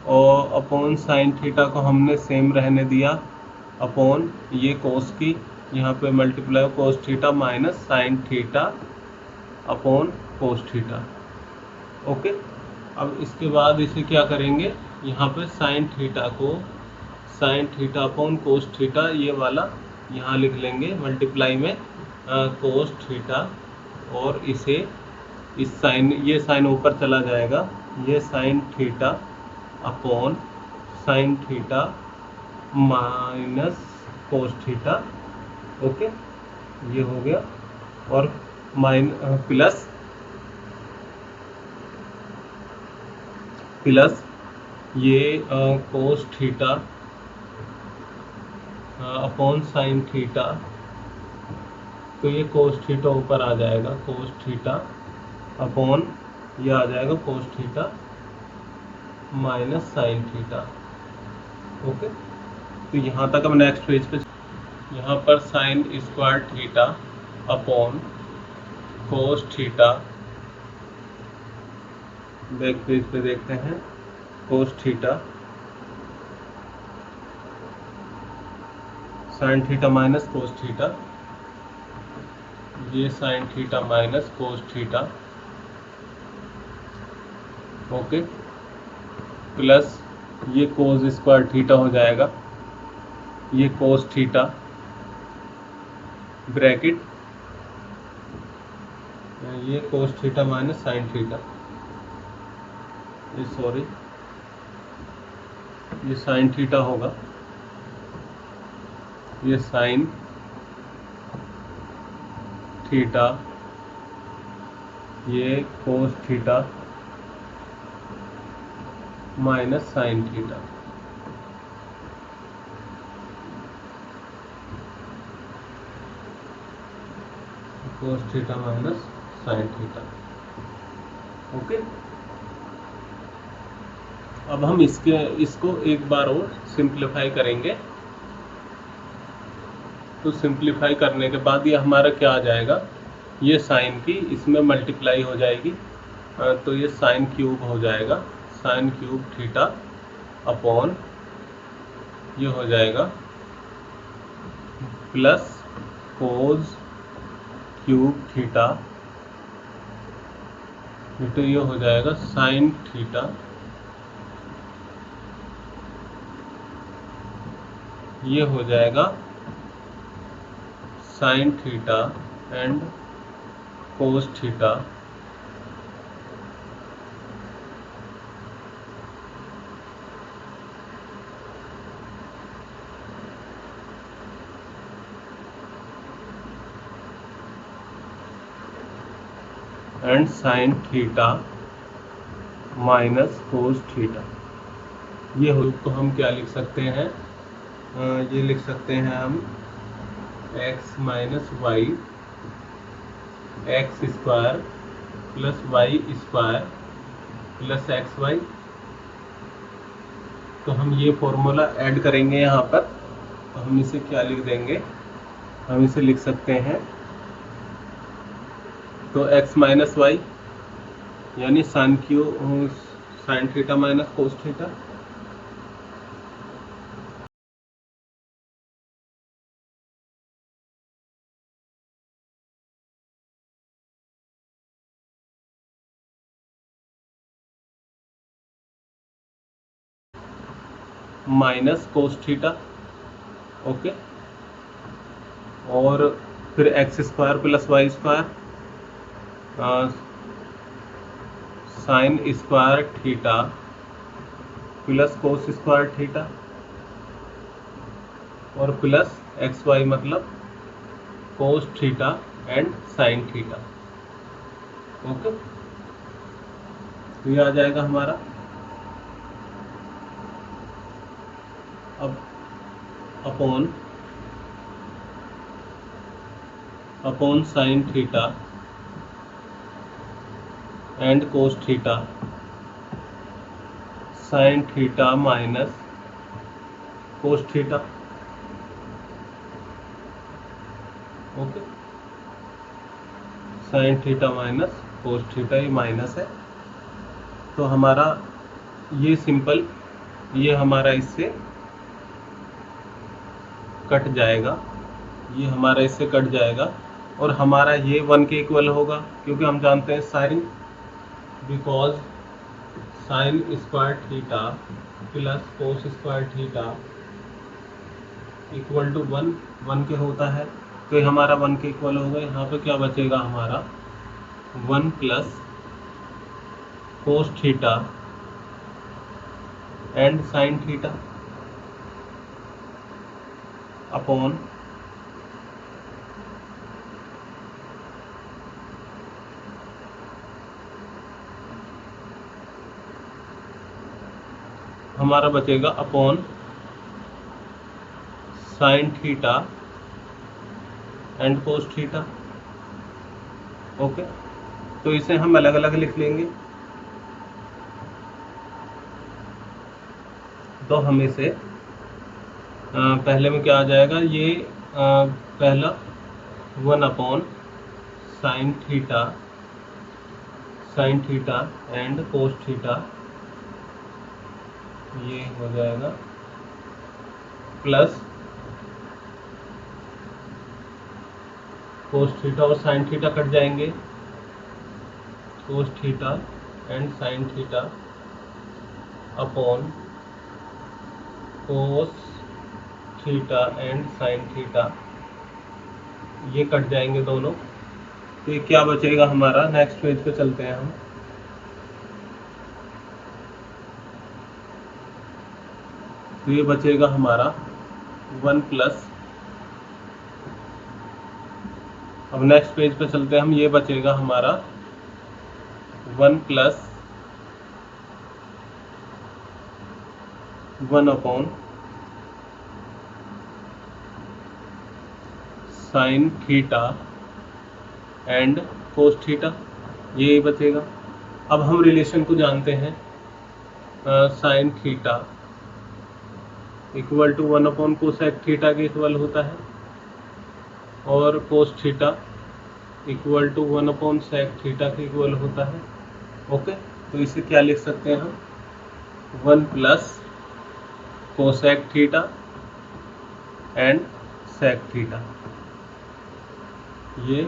और अपॉन साइन थीटा को हमने सेम रहने दिया, अपॉन ये कोस की यहाँ पे मल्टीप्लाई कोस theta minus sine theta upon cos theta. Okay, अब इसके बाद इसे क्या करेंगे, यहाँ पे साइन थीटा को sign theta upon cos theta, ये वाला यहाँ लिख लेंगे मल्टीप्लाई में कोस थीटा, और इसे इस साइन, ये साइन ऊपर चला जाएगा, ये sine theta upon sine theta minus cos theta. Okay, ये हो गया, और प्लस ये cos theta upon sine theta, तो ये कोस थीटा ऊपर आ जाएगा, कोस थीटा अपॉन ये आ जाएगा cos theta minus sine theta. Okay, तो यहाँ तक हम नेक्स्ट पेज पे, यहाँ पर sine square theta upon cos theta, back page पे देखते हैं, cos theta sine theta minus cos theta, ये sine theta minus cos theta. Okay, plus ये कोस स्क्वायर थीटा हो जाएगा, ये कोस थीटा ब्रैकेट, ये cos theta minus sine theta, ये सॉरी ये साइन थीटा होगा, ये साइन थीटा, ये cos theta minus sine theta. कोस theta minus sine theta. Okay, अब हम इसको एक बार और सिंप्लीफाई करेंगे। तो सिंप्लीफाई करने के बाद ये हमारा क्या आ जाएगा, ये साइन की इसमें मल्टीप्लाई हो जाएगी, तो ये साइन क्यूब हो जाएगा, साइन क्यूब थीटा अपॉन ये हो जाएगा प्लस कोस क्यूब थीटा, तो ये हो जाएगा साइन थीटा, ये हो जाएगा sign theta and cos theta and sine theta minus cos theta. ये हो तो हम क्या लिख सकते हैं, ये लिख सकते हैं हम x minus Y X square plus Y square plus x Y. तो हम ये फॉर्मूला ऐड करेंगे यहाँ पर, तो हम इसे क्या लिख देंगे, हम इसे लिख सकते हैं तो x माइनस वाई यानी sine theta minus cos theta, minus cos theta. Okay, और फिर x square plus Y square sine square theta plus cos square theta और प्लस एक्स वाई मतलब cos theta and sine theta. Okay, तो ये आ जाएगा हमारा। अब upon sine theta and cos theta, sine theta minus cos theta. Okay, sine theta minus cos theta, ये minus है तो हमारा ये सिंपल, ये हमारा इससे कट जाएगा, ये हमारा इससे कट जाएगा और हमारा ये 1 के इक्वल होगा, क्योंकि हम जानते हैं sine, because sine square theta plus cos square theta equal to 1 के होता है, तो ये हमारा 1 के इक्वल होगा। यहाँ पे क्या बचेगा हमारा 1 plus cos theta and sine theta upon हमारा बचेगा upon sine theta and cos theta. Okay, तो इसे हम अलग अलग लिख लेंगे, तो हम इसे पहले में क्या आ जाएगा, ये पहला 1 upon sine theta and cos theta, ये हो जाएगा प्लस कोस थीटा और साइन थीटा कट जाएंगे, कोस theta and sine theta upon cos theta and sine theta, ये कट जाएंगे दोनों। तो ये क्या बचेगा हमारा, नेक्स्ट पेज पे चलते हैं हम। तो ये बचेगा हमारा 1 प्लस, अब नेक्स्ट पेज पे चलते हैं हम, ये बचेगा हमारा 1 plus 1 upon sine theta and cos theta, ये बचेगा। अब हम रिलेशन को जानते हैं, sine theta equal to 1 upon cosec theta के इक्वल होता है और cos theta equal to 1 upon sec theta के इक्वल होता है। ओके, तो इसे क्या लिख सकते हैं हम, 1 plus cosec theta and sec theta, ये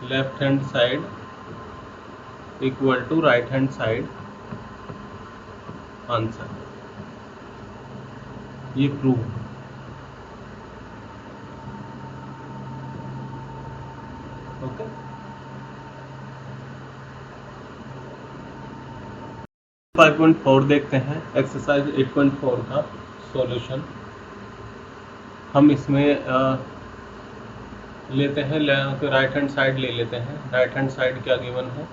left hand side equal to right hand side answer, ये प्रूव। ओके, फाइव 5.4 देखते हैं, एक्सरसाइज 8.4 का सॉल्यूशन। हम इसमें लेते हैं, राइट हैंड साइड ले लेते हैं। राइट हैंड साइड क्या गिवन है,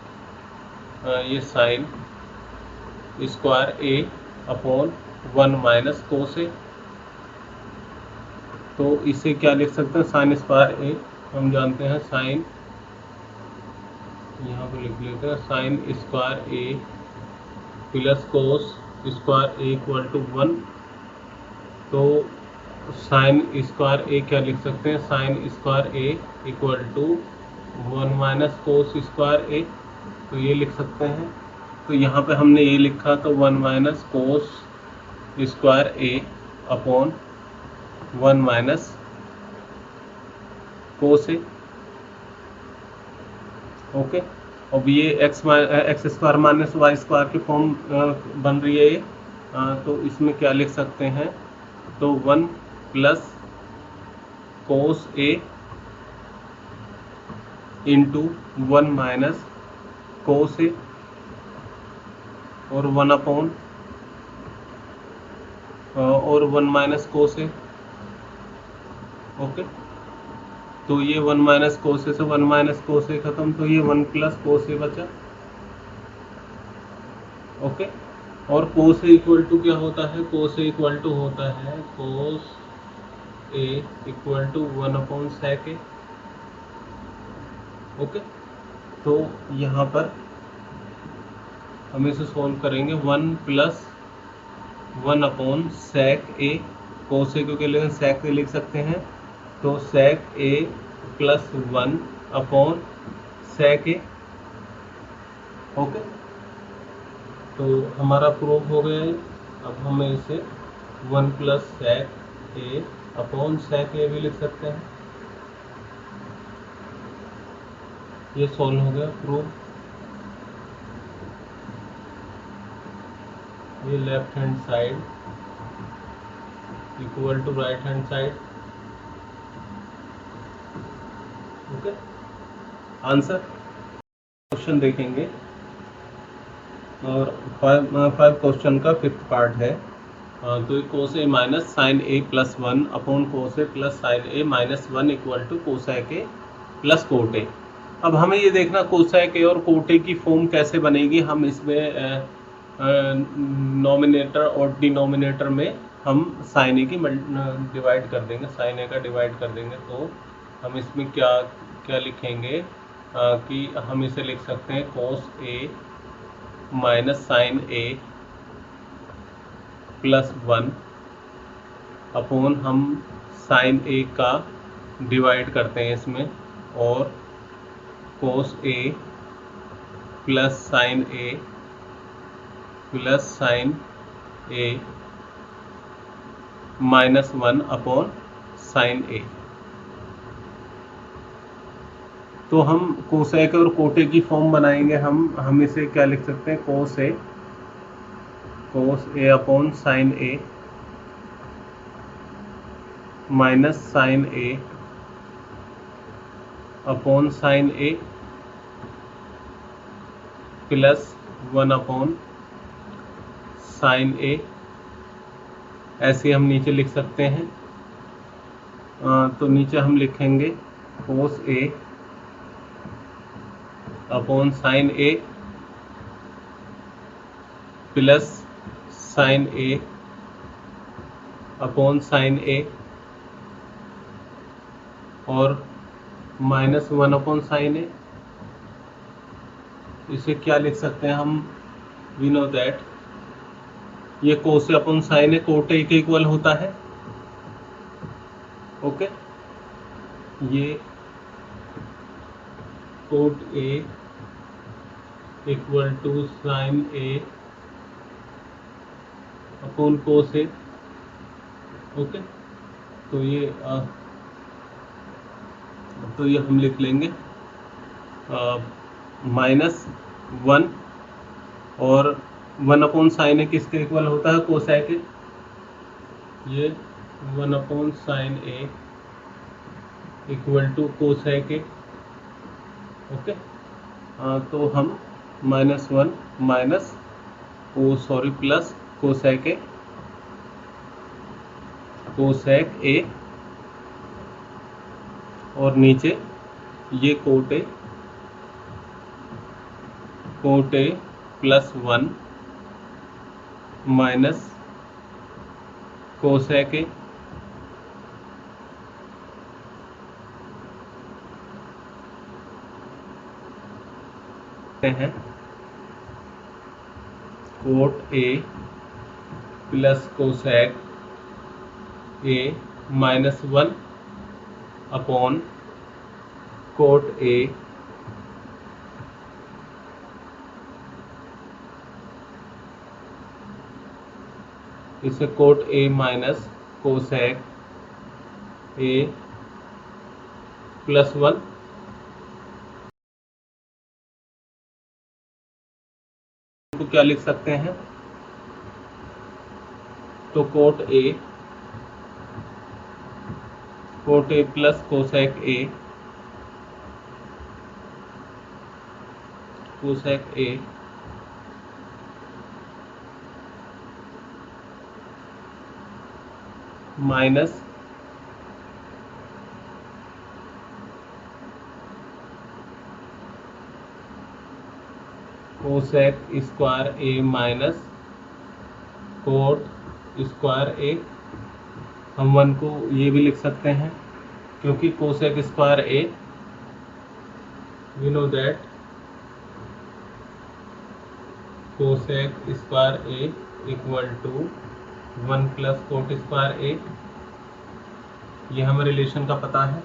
ये साइन स्क्वायर ए अपॉन 1 माइनस कोस ए। तो इसे क्या लिख सकते हैं, साइन स्क्वायर ए हम जानते हैं, साइन, यहाँ पर लिख लेते हैं sine square A plus cos square A equal to 1। तो साइन स्क्वायर ए क्या लिख सकते हैं, sine square A equal to 1 minus cos square A, तो ये लिख सकते हैं। तो यहाँ पे हमने ये लिखा, तो 1 माइनस कोस स्क्वायर ए अपॉन 1 माइनस कोस ए। ओके, अब ये x square minus Y square की फॉर्म बन रही है ये, तो इसमें क्या लिख सकते हैं, तो 1 प्लस कोस ए इंटू 1 माइनस कोस ए और 1 अपॉन और 1 माइनस कोस ए। ओके, तो ये 1 माइनस कोस ए से 1 माइनस कोस ए खत्म, तो ये 1 प्लस कोस ए बचा। ओके, और कोस ए इक्वल टू क्या होता है, कोस ए इक्वल टू होता है cos A equal to 1 upon sec A. Okay, तो यहाँ पर हम इसे सॉल्व करेंगे, 1 प्लस 1 अपॉन सेक ए, कोस ए क्योंकि लेकिन सेक ए लिख सकते हैं, तो सेक A plus 1 upon sec A. Okay, तो हमारा प्रूफ हो गया है। अब हमें इसे 1 प्लस सेक ए अपॉन सेक ए भी लिख सकते हैं। ये सॉल्व हो गया प्रूफ। ये left hand side equal to right hand side. Okay, answer question देखेंगे, और 5 क्वेश्चन का 5th पार्ट है। तो cos A minus sine A plus 1 upon cos A plus sine A minus 1 equal to cosec A plus cot A. अब हमें ये देखना Cossack A और कोट ए की फॉर्म कैसे बनेगी। हम इसमें नॉमिनेटर और डिनोमिनेटर में हम साइन ए की डिवाइड कर देंगे, साइन ए का डिवाइड कर देंगे। तो हम इसमें क्या क्या लिखेंगे, कि हम इसे लिख सकते हैं कोस ए minus sine A plus 1 upon, हम साइन ए का डिवाइड करते हैं इसमें, और cos A plus sine A plus sine A minus 1 upon sine A. तो हम कोसेक और कोटे की फॉर्म बनाएंगे। हम इसे क्या लिख सकते हैं, कोस ए upon sine A minus sine A upon sine A plus 1 upon sine ए। ऐसे हम नीचे लिख सकते हैं। तो नीचे हम लिखेंगे कोस ए upon sine A plus sine A upon sine ए और माइनस 1 अपॉन साइन ए। इसे क्या लिख सकते हैं हम, वी नो दैट ये cos A upon sine A cot A के इक्वल होता है। ओके, ये cot A equal to sine A upon cos A. Okay, तो ये हम लिख लेंगे माइनस 1, और 1 अपॉन साइन ए किसके इक्वल होता है, कोसैक ए। ये 1 upon sine A equal to cosec A. Okay, तो हम minus 1 minus plus cosec A और नीचे ये cot A plus 1 minus cosec A हैं cot A plus cosec A minus 1 upon cot A इसे कोट ए minus cosec ए plus 1 को क्या लिख सकते हैं, तो cot A plus cosec A minus cosec square A minus cot square A. हम 1 को ये भी लिख सकते हैं क्योंकि cosec square A we know that cosec square A equal to 1 plus cot square A. ये हमें रिलेशन का पता है,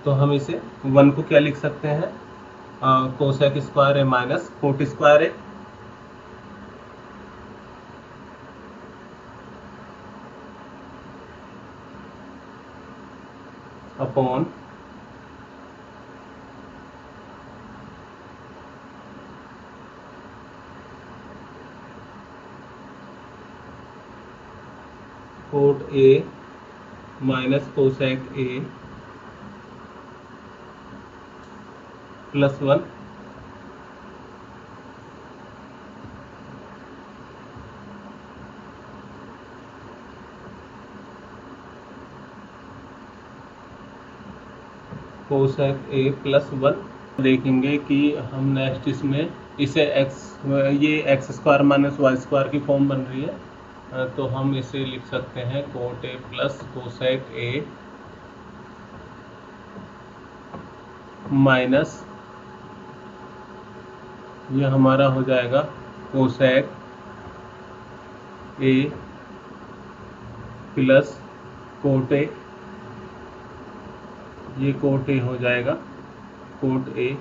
तो हम इसे 1 को क्या लिख सकते हैं, कोसेक स्क्वायर ए माइनस कोट स्क्वायर ए अपॉन कोट ए माइनस कोसेक ए प्लस 1 कोसेक ए प्लस 1। देखेंगे कि हम नेक्स्ट इसमें इसे ये x square minus Y square की फॉर्म बन रही है, तो हम इसे लिख सकते हैं कोट ए प्लस कोसेक ए माइनस ये हमारा हो जाएगा cosec A plus cot a, ये कोट ए हो जाएगा cot a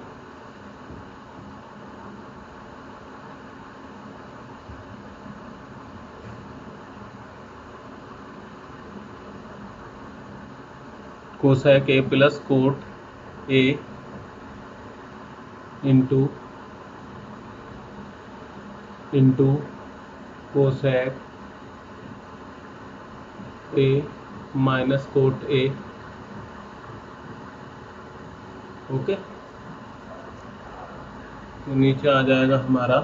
cosec A plus cot A into cosec A minus cot A. Okay, तो नीचे आ जाएगा हमारा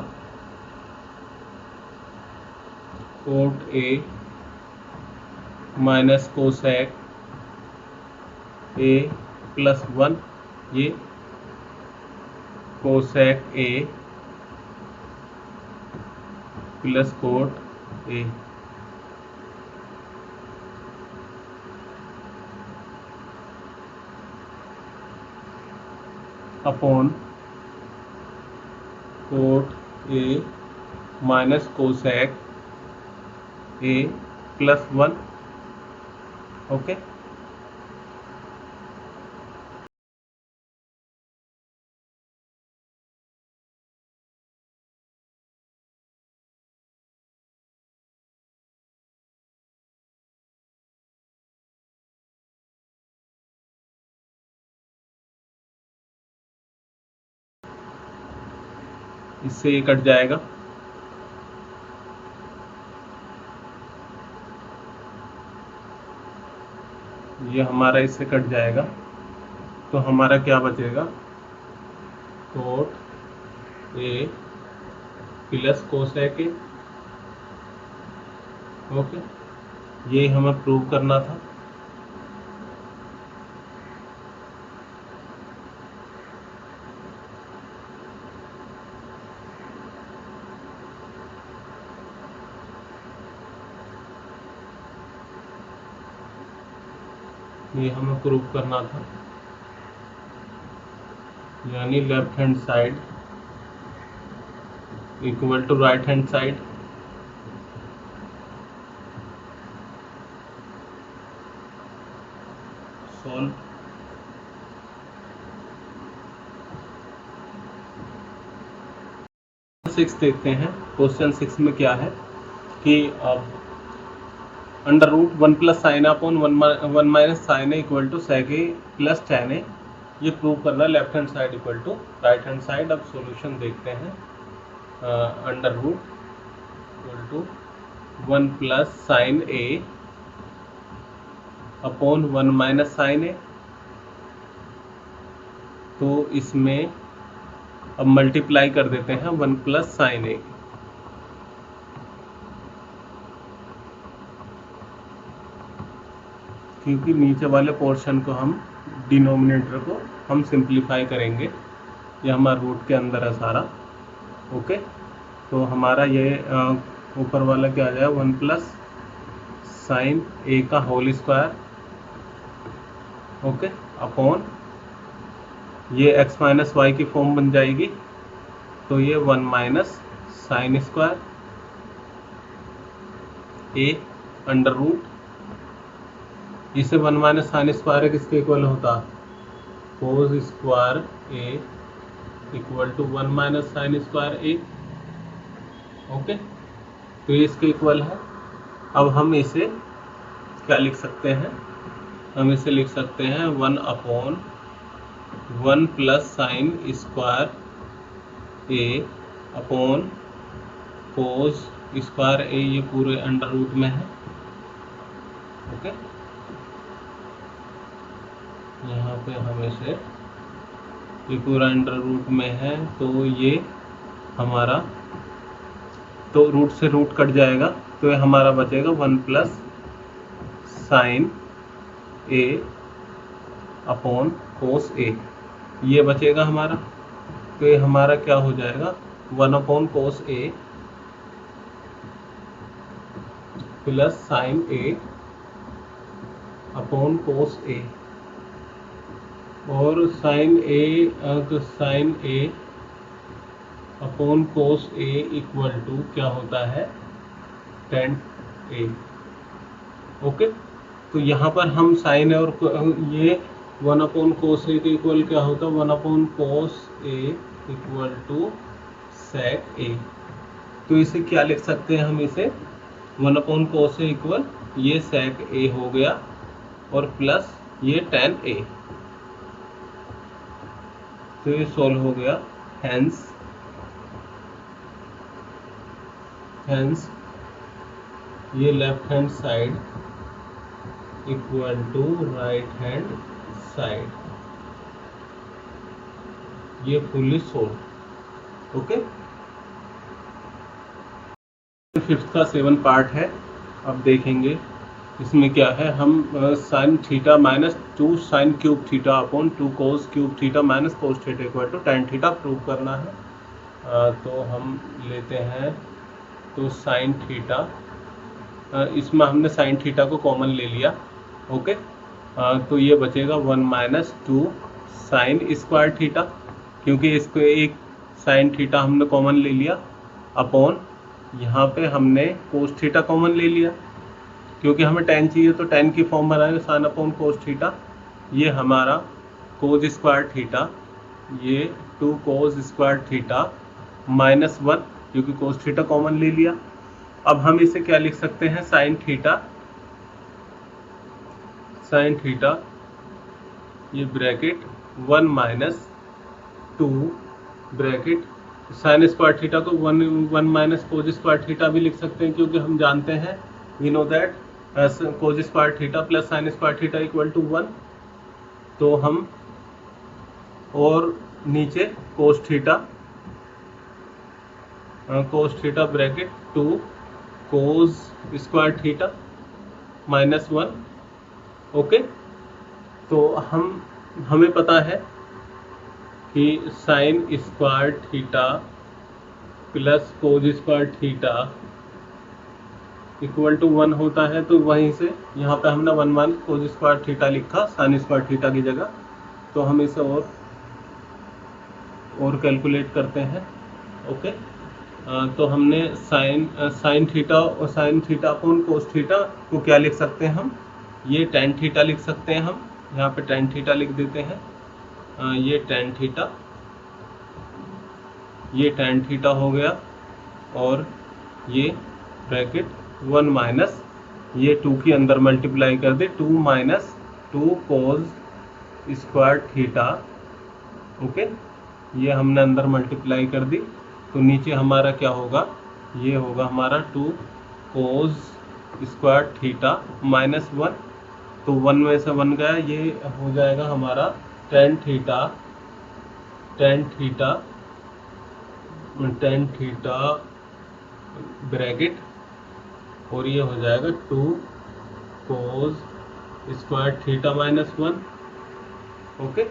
cot A minus cosec A plus 1 ये कोसेक ए प्लस कोट ए अपॉन कोट ए minus cosec ए plus 1। Okay, इससे ये cut जाएगा, ये हमारा इससे कट जाएगा, तो हमारा क्या बचेगा cot A plus cosec a. Okay, ये हमें प्रूव करना था। ये हमें प्रूव करना था, यानी left hand side equal to right hand side. Solve. Six देखते हैं। क्वेश्चन 6 में क्या है कि under root 1 plus sine upon 1 minus sine A equal to sec A plus tan A, ये प्रूव करना है left hand side equal to right hand side. अब सॉल्यूशन देखते हैं। Under root equal to 1 plus sine A upon 1 minus sine A, तो इसमें अब multiply कर देते हैं 1 प्लस साइन ए, क्योंकि नीचे वाले पोर्शन को हम डिनोमिनेटर को हम सिंप्लीफाई करेंगे। ये हमारा रूट के अंदर है सारा। ओके, तो हमारा ये ऊपर वाला क्या आ जाएगा 1 प्लस साइन ए का होल स्क्वायर, ओके, अपॉन ये x माइनस वाई की फॉर्म बन जाएगी, तो ये 1 minus sine square a under root, इसे 1 माइनस साइन स्क्वायर किसके इक्वल होता, cos square A equal to 1 minus sine square A. Okay, तो ये इसके इक्वल है। अब हम इसे क्या लिख सकते हैं, हम इसे लिख सकते हैं 1 upon 1 plus sine square A upon cos square A, ये पूरे अंडर रूट में है। ओके, यहाँ पे हम इसे, ये पूरा अंडर रूट में है, तो ये हमारा, तो रूट से रूट कट जाएगा, तो ये हमारा बचेगा 1 plus sine A upon cos A, ये बचेगा हमारा। तो ये हमारा क्या हो जाएगा 1 अपॉन कोस ए प्लस साइन ए अपॉन कोस ए, और sine A upon cos A equal to क्या होता है टेन ए। ओके, तो यहाँ पर हम साइन और ये 1 अपॉन कोस ए के इक्वल क्या होता है 1 upon cos A equal to sec A, तो इसे क्या लिख सकते हैं हम, इसे 1 अपॉन कोस ए इक्वल ये सेक ए हो गया और प्लस ये टेन ए, तो ये सोल्व हो गया। हेंस ये left hand side equal to right hand side, ये फुल्ली सोल्व। ओके, फिफ्थ का 7 पार्ट है। अब देखेंगे इसमें क्या है। हम sine theta minus 2 sine cube theta upon 2 cos cube theta minus cos theta equal to tan theta prove करना है। तो हम लेते हैं, तो साइन थीटा, इसमें हमने साइन थीटा को कॉमन ले लिया। ओके, तो ये बचेगा 1 माइनस 2 साइन स्क्वायर थीटा, क्योंकि इसको एक साइन थीटा हमने कॉमन ले लिया, अपॉन यहाँ पे हमने कोस थीटा कॉमन ले लिया, क्योंकि हमें टेन चाहिए तो टेन की फॉर्म बनाएंगे साइन अपॉन कोस थीटा, ये हमारा कोस स्क्वायर थीटा, ये 2 कोस स्क्वायर थीटा माइनस 1, क्योंकि कोस थीटा कॉमन ले लिया। अब हम इसे क्या लिख सकते हैं साइन थीटा ये bracket 1 minus 2 bracket sign square theta को 1 माइनस कोस स्क्वायर थीटा भी लिख सकते हैं, क्योंकि हम जानते हैं we know that cos square theta plus sine square theta equal to 1, तो हम, और नीचे कोस थीटा bracket 2 cos square theta minus 1। Okay, तो हमें पता है कि sine square theta plus cos square theta equal to 1 होता है, तो वहीं से यहाँ पे हमने 1 कोस स्क्वायर थीटा लिखा साइन स्क्वायर थीटा की जगह। तो हम इसे और कैलकुलेट करते हैं। ओके, तो हमने साइन थीटा और sine theta upon cos theta को क्या लिख सकते हैं हम, ये टेन थीटा लिख सकते हैं हम। यहाँ पे टेन थीटा लिख देते हैं। ये टेन थीटा हो गया, और ये ब्रैकेट 1 माइनस ये 2 की अंदर मल्टीप्लाई कर दे, 2 minus 2 cos square theta. Okay, ये हमने अंदर मल्टीप्लाई कर दी, तो नीचे हमारा क्या होगा, ये होगा हमारा 2 कोस स्क्वायर थीटा माइनस 1, तो 1 में से 1 गया, ये हो जाएगा हमारा टेन थीटा ब्रैकेट, और ये हो जाएगा 2 cos square theta minus 1। Okay,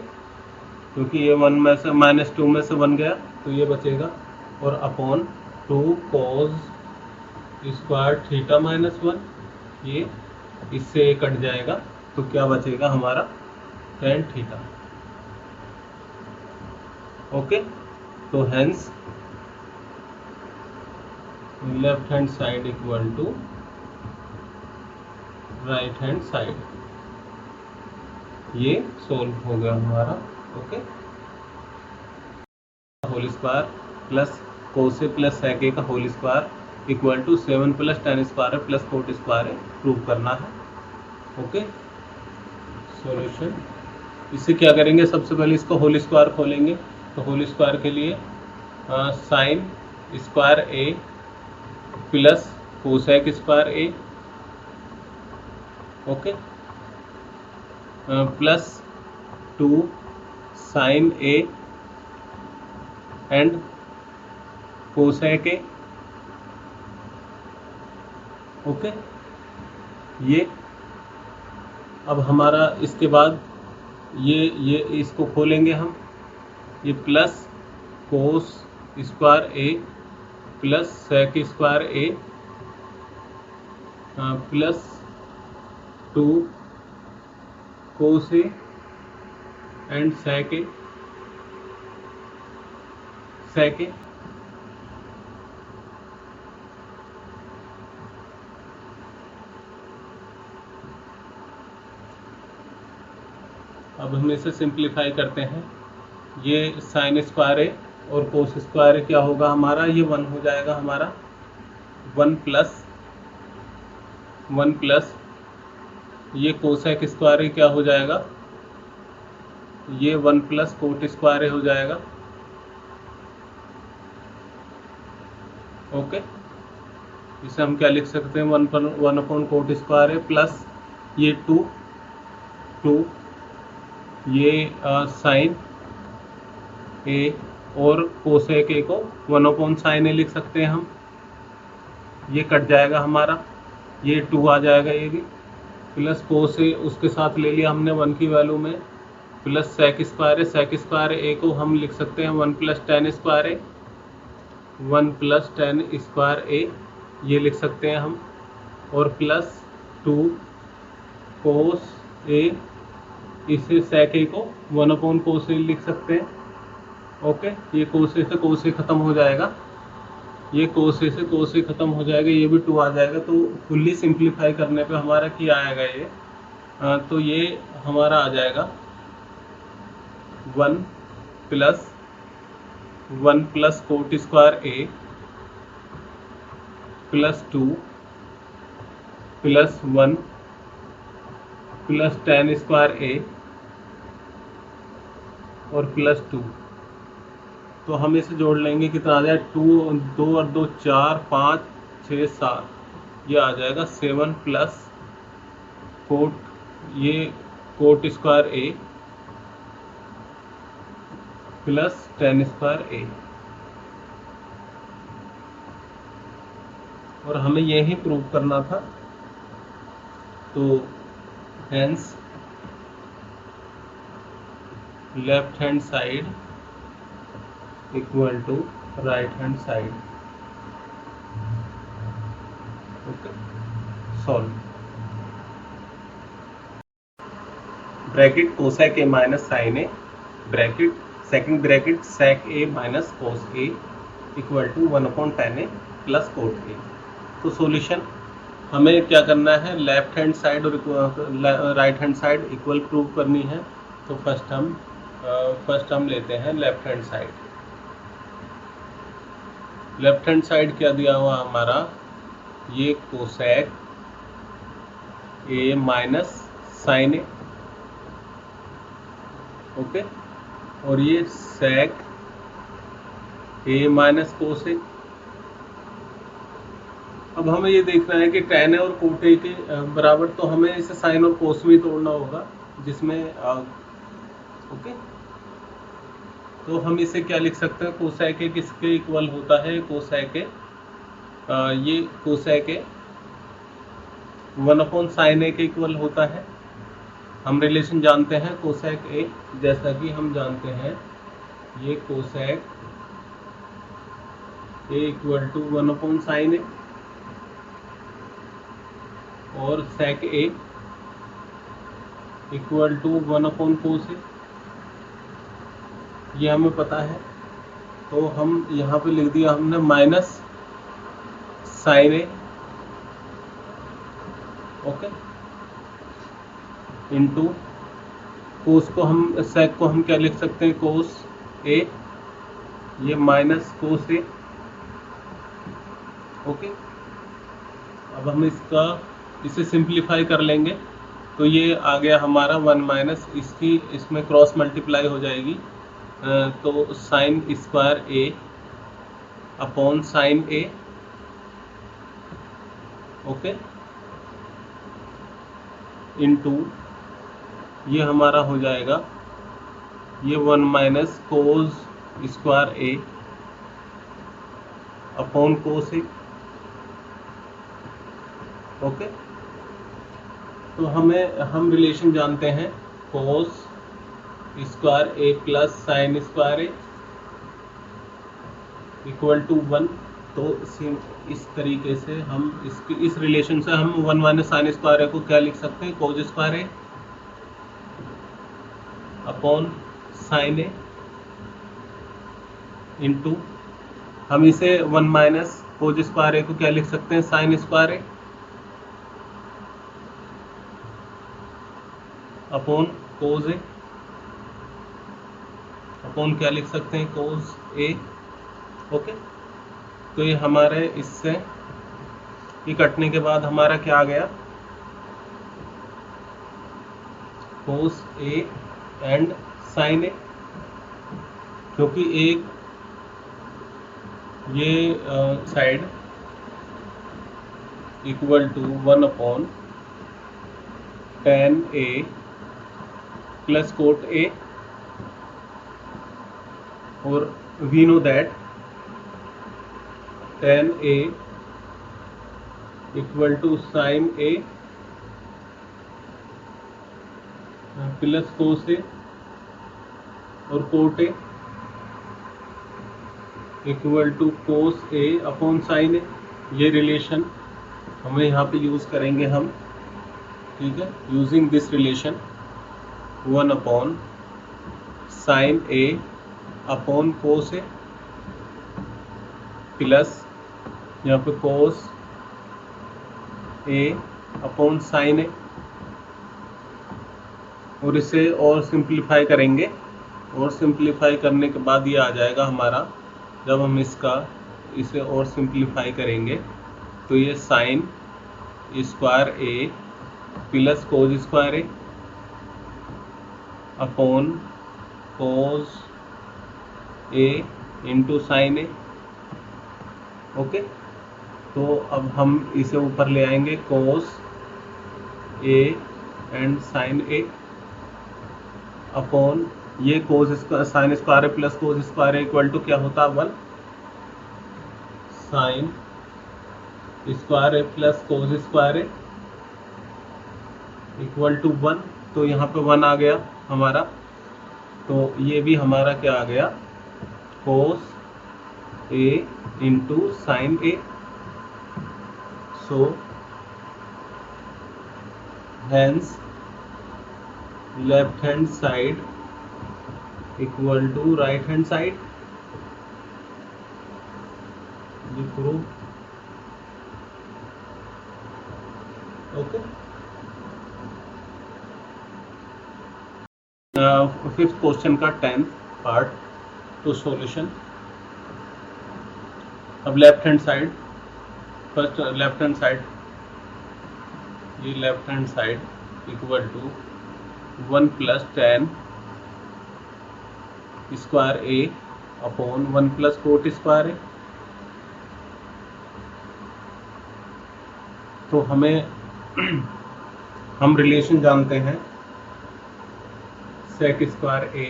क्योंकि ये 1 में से माइनस 2 में से 1 गया, तो ये बचेगा, और upon 2 cos square theta minus 1, ये इससे ये कट जाएगा, तो क्या बचेगा हमारा टेन थीटा। ओके, तो hence left hand side equal to right hand side, ये सोल्व हो गया हमारा। Okay, whole square plus cos a plus sec a का whole square equal to 7 plus tan square है प्लस कोट स्क्वायर है, प्रूव करना है। ओके, सॉल्यूशन, इससे क्या करेंगे, सबसे पहले इसको होल स्क्वायर खोलेंगे, तो होल स्क्वायर के लिए sine square A plus cosec square A, okay, plus 2 sine a and cosec a. Okay, ये अब हमारा इसके बाद ये इसको खोलेंगे हम, ये plus cos square A plus sec square A plus 2 cos A and sec A अब हम इसे सिंप्लीफाई करते हैं, ये साइन स्क्वायर है और कोस स्क्वायर क्या होगा हमारा, ये 1 हो जाएगा हमारा, 1 प्लस ये कोसेक स्क्वायर क्या हो जाएगा, ये 1 प्लस कोट स्क्वायर हो जाएगा। ओके, इसे हम क्या लिख सकते हैं, 1 अपॉन कोट स्क्वायर है प्लस ये 2 ये साइन ए और कोसेक ए को 1 अपॉन साइन ए लिख सकते हैं हम, ये कट जाएगा हमारा, ये 2 आ जाएगा, ये भी प्लस कोस ए उसके साथ ले लिया हमने 1 की वैल्यू में, प्लस सेक स्क्वायर ए को हम लिख सकते हैं 1 plus tan square A, 1 plus tan square A ये लिख सकते हैं हम, और प्लस 2 कोस ए, इसे सेक ए को 1 अपॉन कोस ए लिख सकते हैं। ओके, ये कोस ए से कोस ए खत्म हो जाएगा, ये कोस ए से कोस ए खत्म हो जाएगा, ये भी 2 आ जाएगा, तो फुल्ली सिंप्लीफाई करने पे हमारा क्या आएगा ये, तो ये हमारा आ जाएगा 1 प्लस कोट स्क्वायर ए plus 2 plus 1 plus tan square ए और प्लस 2, तो हम इसे जोड़ लेंगे, कितना आ जाए, 2 और 2 4 5 6 7, ये आ जाएगा 7 प्लस कोट स्क्वायर ए प्लस टेन स्क्वायर ए, और हमें यही प्रूव करना था, तो hence left hand side equal to right hand side. Okay. Solve. Bracket cosec A minus sine a, bracket second bracket sec a minus cos A equal to 1/tan A plus cot a. तो solution हमें क्या करना है, left hand side और right hand side equal prove करनी है। तो first हम लेते हैं left hand side. Left hand side क्या दिया हुआ हमारा, ये कोसेक ए माइनस साइन ए, ओके, और ये सेक ए माइनस कोस ए। अब हमें ये देखना है कि tan ए और कोट ए के बराबर, तो हमें इसे साइन और कोस में तोड़ना होगा, जिसमें ओके। तो हम इसे क्या लिख सकते हैं, कोसेक ए किसके इक्वल होता है, कोसेक ए ये कोसेक ए 1/sin ए के इक्वल होता है। हम रिलेशन जानते हैं कोसेक ए, जैसा कि हम जानते हैं ये cosec A equal to 1/sin a और sec A equal to 1/cos ए, ये हमें पता है। तो हम यहाँ पे लिख दिया हमने माइनस साइन ए, ओके, इंटू कोस को हम, सेक को हम क्या लिख सकते हैं, कोस ए, ये माइनस कोस ए, ओके। अब हम इसे सिंप्लीफाई कर लेंगे, तो ये आ गया हमारा 1 माइनस इसकी, इसमें क्रॉस मल्टीप्लाई हो जाएगी, तो साइन स्क्वायर ए अपॉन साइन ए, ओके, इनटू ये हमारा हो जाएगा ये 1 माइनस कोस स्क्वायर ए अपॉन कोस ए, ओके। तो हम रिलेशन जानते हैं cos square A plus sine square A equal to 1। तो इस तरीके से हम इस रिलेशन से हम 1 माइनस साइन स्क्वायर ए को क्या लिख सकते हैं, कोस स्क्वायर ए अपॉन साइन ए, इंटू हम इसे 1 माइनस कोस स्क्वायर ए को क्या लिख सकते हैं, साइन स्क्वायर ए अपॉन कोस ए, अपॉन क्या लिख सकते हैं, कोस ए, ओके। तो ये हमारे इससे ये कटने के बाद हमारा क्या आ गया, कोस ए एंड साइन ए, क्योंकि एक ये side equal to 1/tan A plus cot A, और we know that tan A equal to sine A plus cos ए, और cot A equal to cos A upon sine A. ये रिलेशन हमें यहाँ पे use करेंगे हम, ठीक है। Using this relation 1/sin A upon cos A plus यहाँ पे कोस ए अपॉन साइन ए, और इसे और सिंप्लीफाई करेंगे, और सिंप्लीफाई करने के बाद ये आ जाएगा हमारा, जब हम इसे और सिंप्लीफाई करेंगे तो ये साइन स्क्वायर ए प्लस कोस स्क्वायर ए अपॉन कोस ए इंटू साइन ए, ओके। तो अब हम इसे ऊपर ले आएंगे, cos A and sine A upon ये cos sine square plus cos square equal to क्या होता है, 1 sine square plus cos square equal to 1। तो यहाँ पे 1 आ गया हमारा, तो ये भी हमारा क्या आ गया, कोस ए into sine A. So hence left hand side equal to right hand side. ये प्रूव. ओके. फिफ्थ क्वेश्चन का 10th पार्ट टू सॉल्यूशन. अब left hand side, first left hand side, ये left hand side equal to 1 plus 10 square A upon 1 plus cot square A. तो हमें हम relation जानते हैं sec square A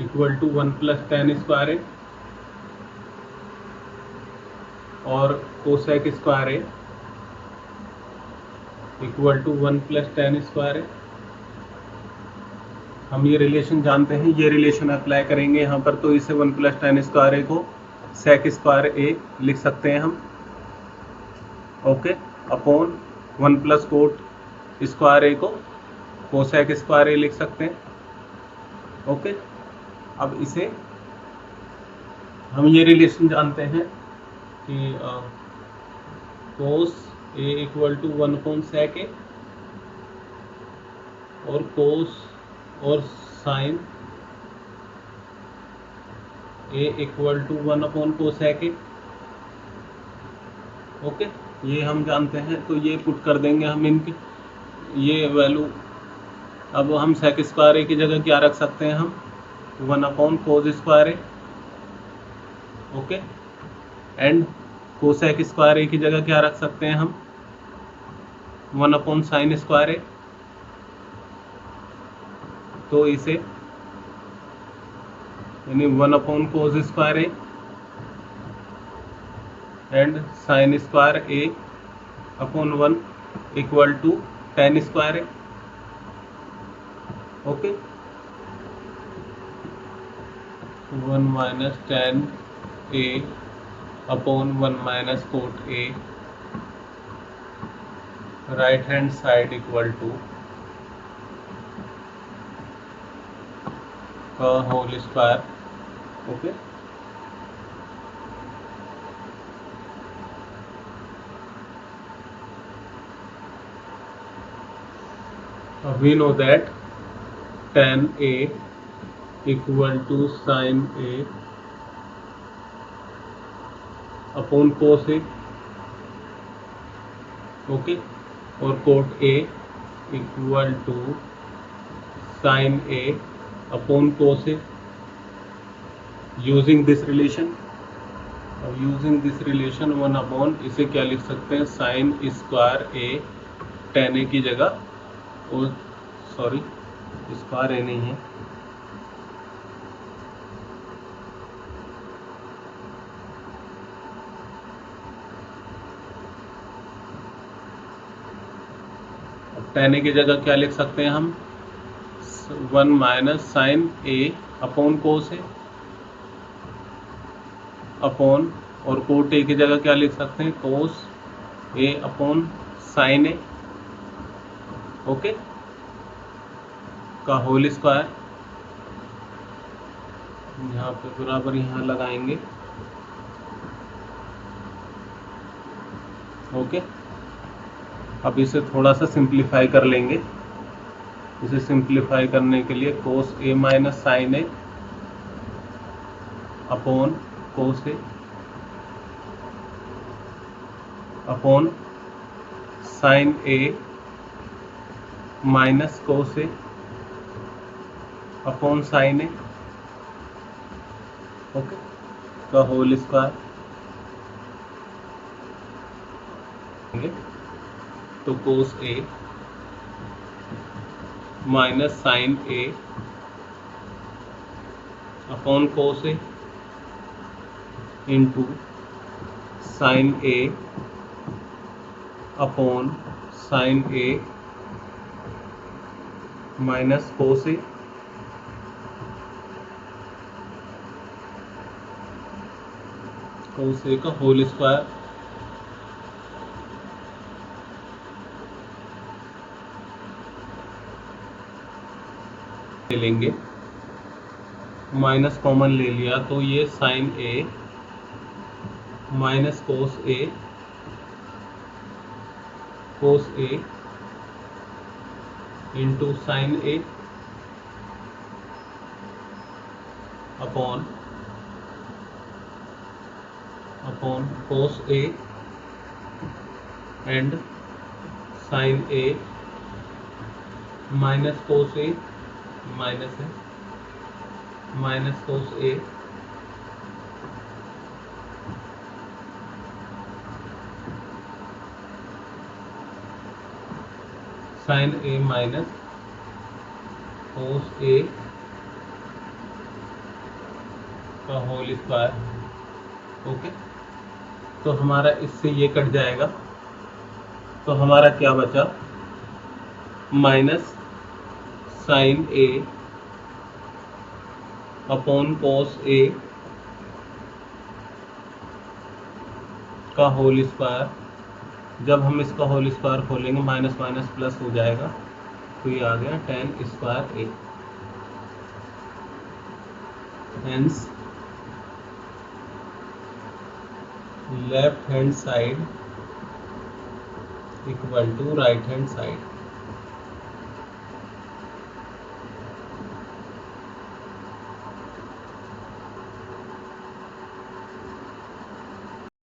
equal to 1 plus 10 square ए और cosec square A equal to 1 plus 10 square A. हम ये relation जानते हैं, ये रिलेशन अप्लाई करेंगे यहाँ पर. तो इसे 1 प्लस 10 स्क्वायर ए को सेक स्क्वायर ए लिख सकते हैं हम. Okay. Upon 1 plus cot square A को कोसेक स्क्वायर ए लिख सकते हैं. ओके. अब इसे हम ये रिलेशन जानते हैं कि cos A equal to 1 upon sec a और कोस और sine A equal to 1 upon cosec a. Okay. ये हम जानते हैं, तो ये पुट कर देंगे हम इनकी ये वैल्यू. अब हम सेक स्क्वायर ए की जगह क्या रख सकते हैं हम 1 upon cos square A. Okay. And cosec square A की जगह क्या रख सकते हैं हम 1 अपॉन साइन स्क्वायर ए. तो इसे यानी 1 upon cos square A and sine square A upon 1 equal to 10 square A. Okay. 1 minus 10 A upon 1 minus cot A right hand side equal to का whole square. Okay. We know that tan A equal to sin A upon cos A. Okay. और cot A equal to sin A upon cos A. Using this relation, अब using this relation 1 upon इसे क्या लिख सकते हैं sin square A tan A की जगह, और सॉरी स्क्वायर ए नहीं है, अब tan ए की जगह क्या लिख सकते हैं हम 1 माइनस साइन ए अपॉन कोस ए अपॉन, और कोट ए की जगह क्या लिख सकते हैं कोस ए अपॉन साइन ए. ओके. का होल स्क्वायर. यहाँ पे बराबर यहाँ लगाएंगे. ओके. अब इसे थोड़ा सा सिंप्लीफाई कर लेंगे. इसे सिंप्लीफाई करने के लिए कोस ए माइनस साइन ए अपॉन कोस ए अपॉन साइन ए माइनस कोस ए अपॉन साइन ए. ओके. का होल स्क्वायर. तो cos A minus sine A upon cos A into sine A upon sine A minus cos a. Cos a का whole square. लेंगे, minus common ले लिया तो ये sine A minus cos A into sine A upon cos A and sine A minus cos A minus cos A sign A minus cos a का whole square. Okay, तो हमारा इससे ये कट जाएगा, तो हमारा क्या बचा, minus sine A upon cos a का होल स्क्वायर। जब हम इसका होल स्क्वायर खोलेंगे माइनस माइनस प्लस हो जाएगा, तो ये आ गया tan square a. Hence left hand side equal to right hand side.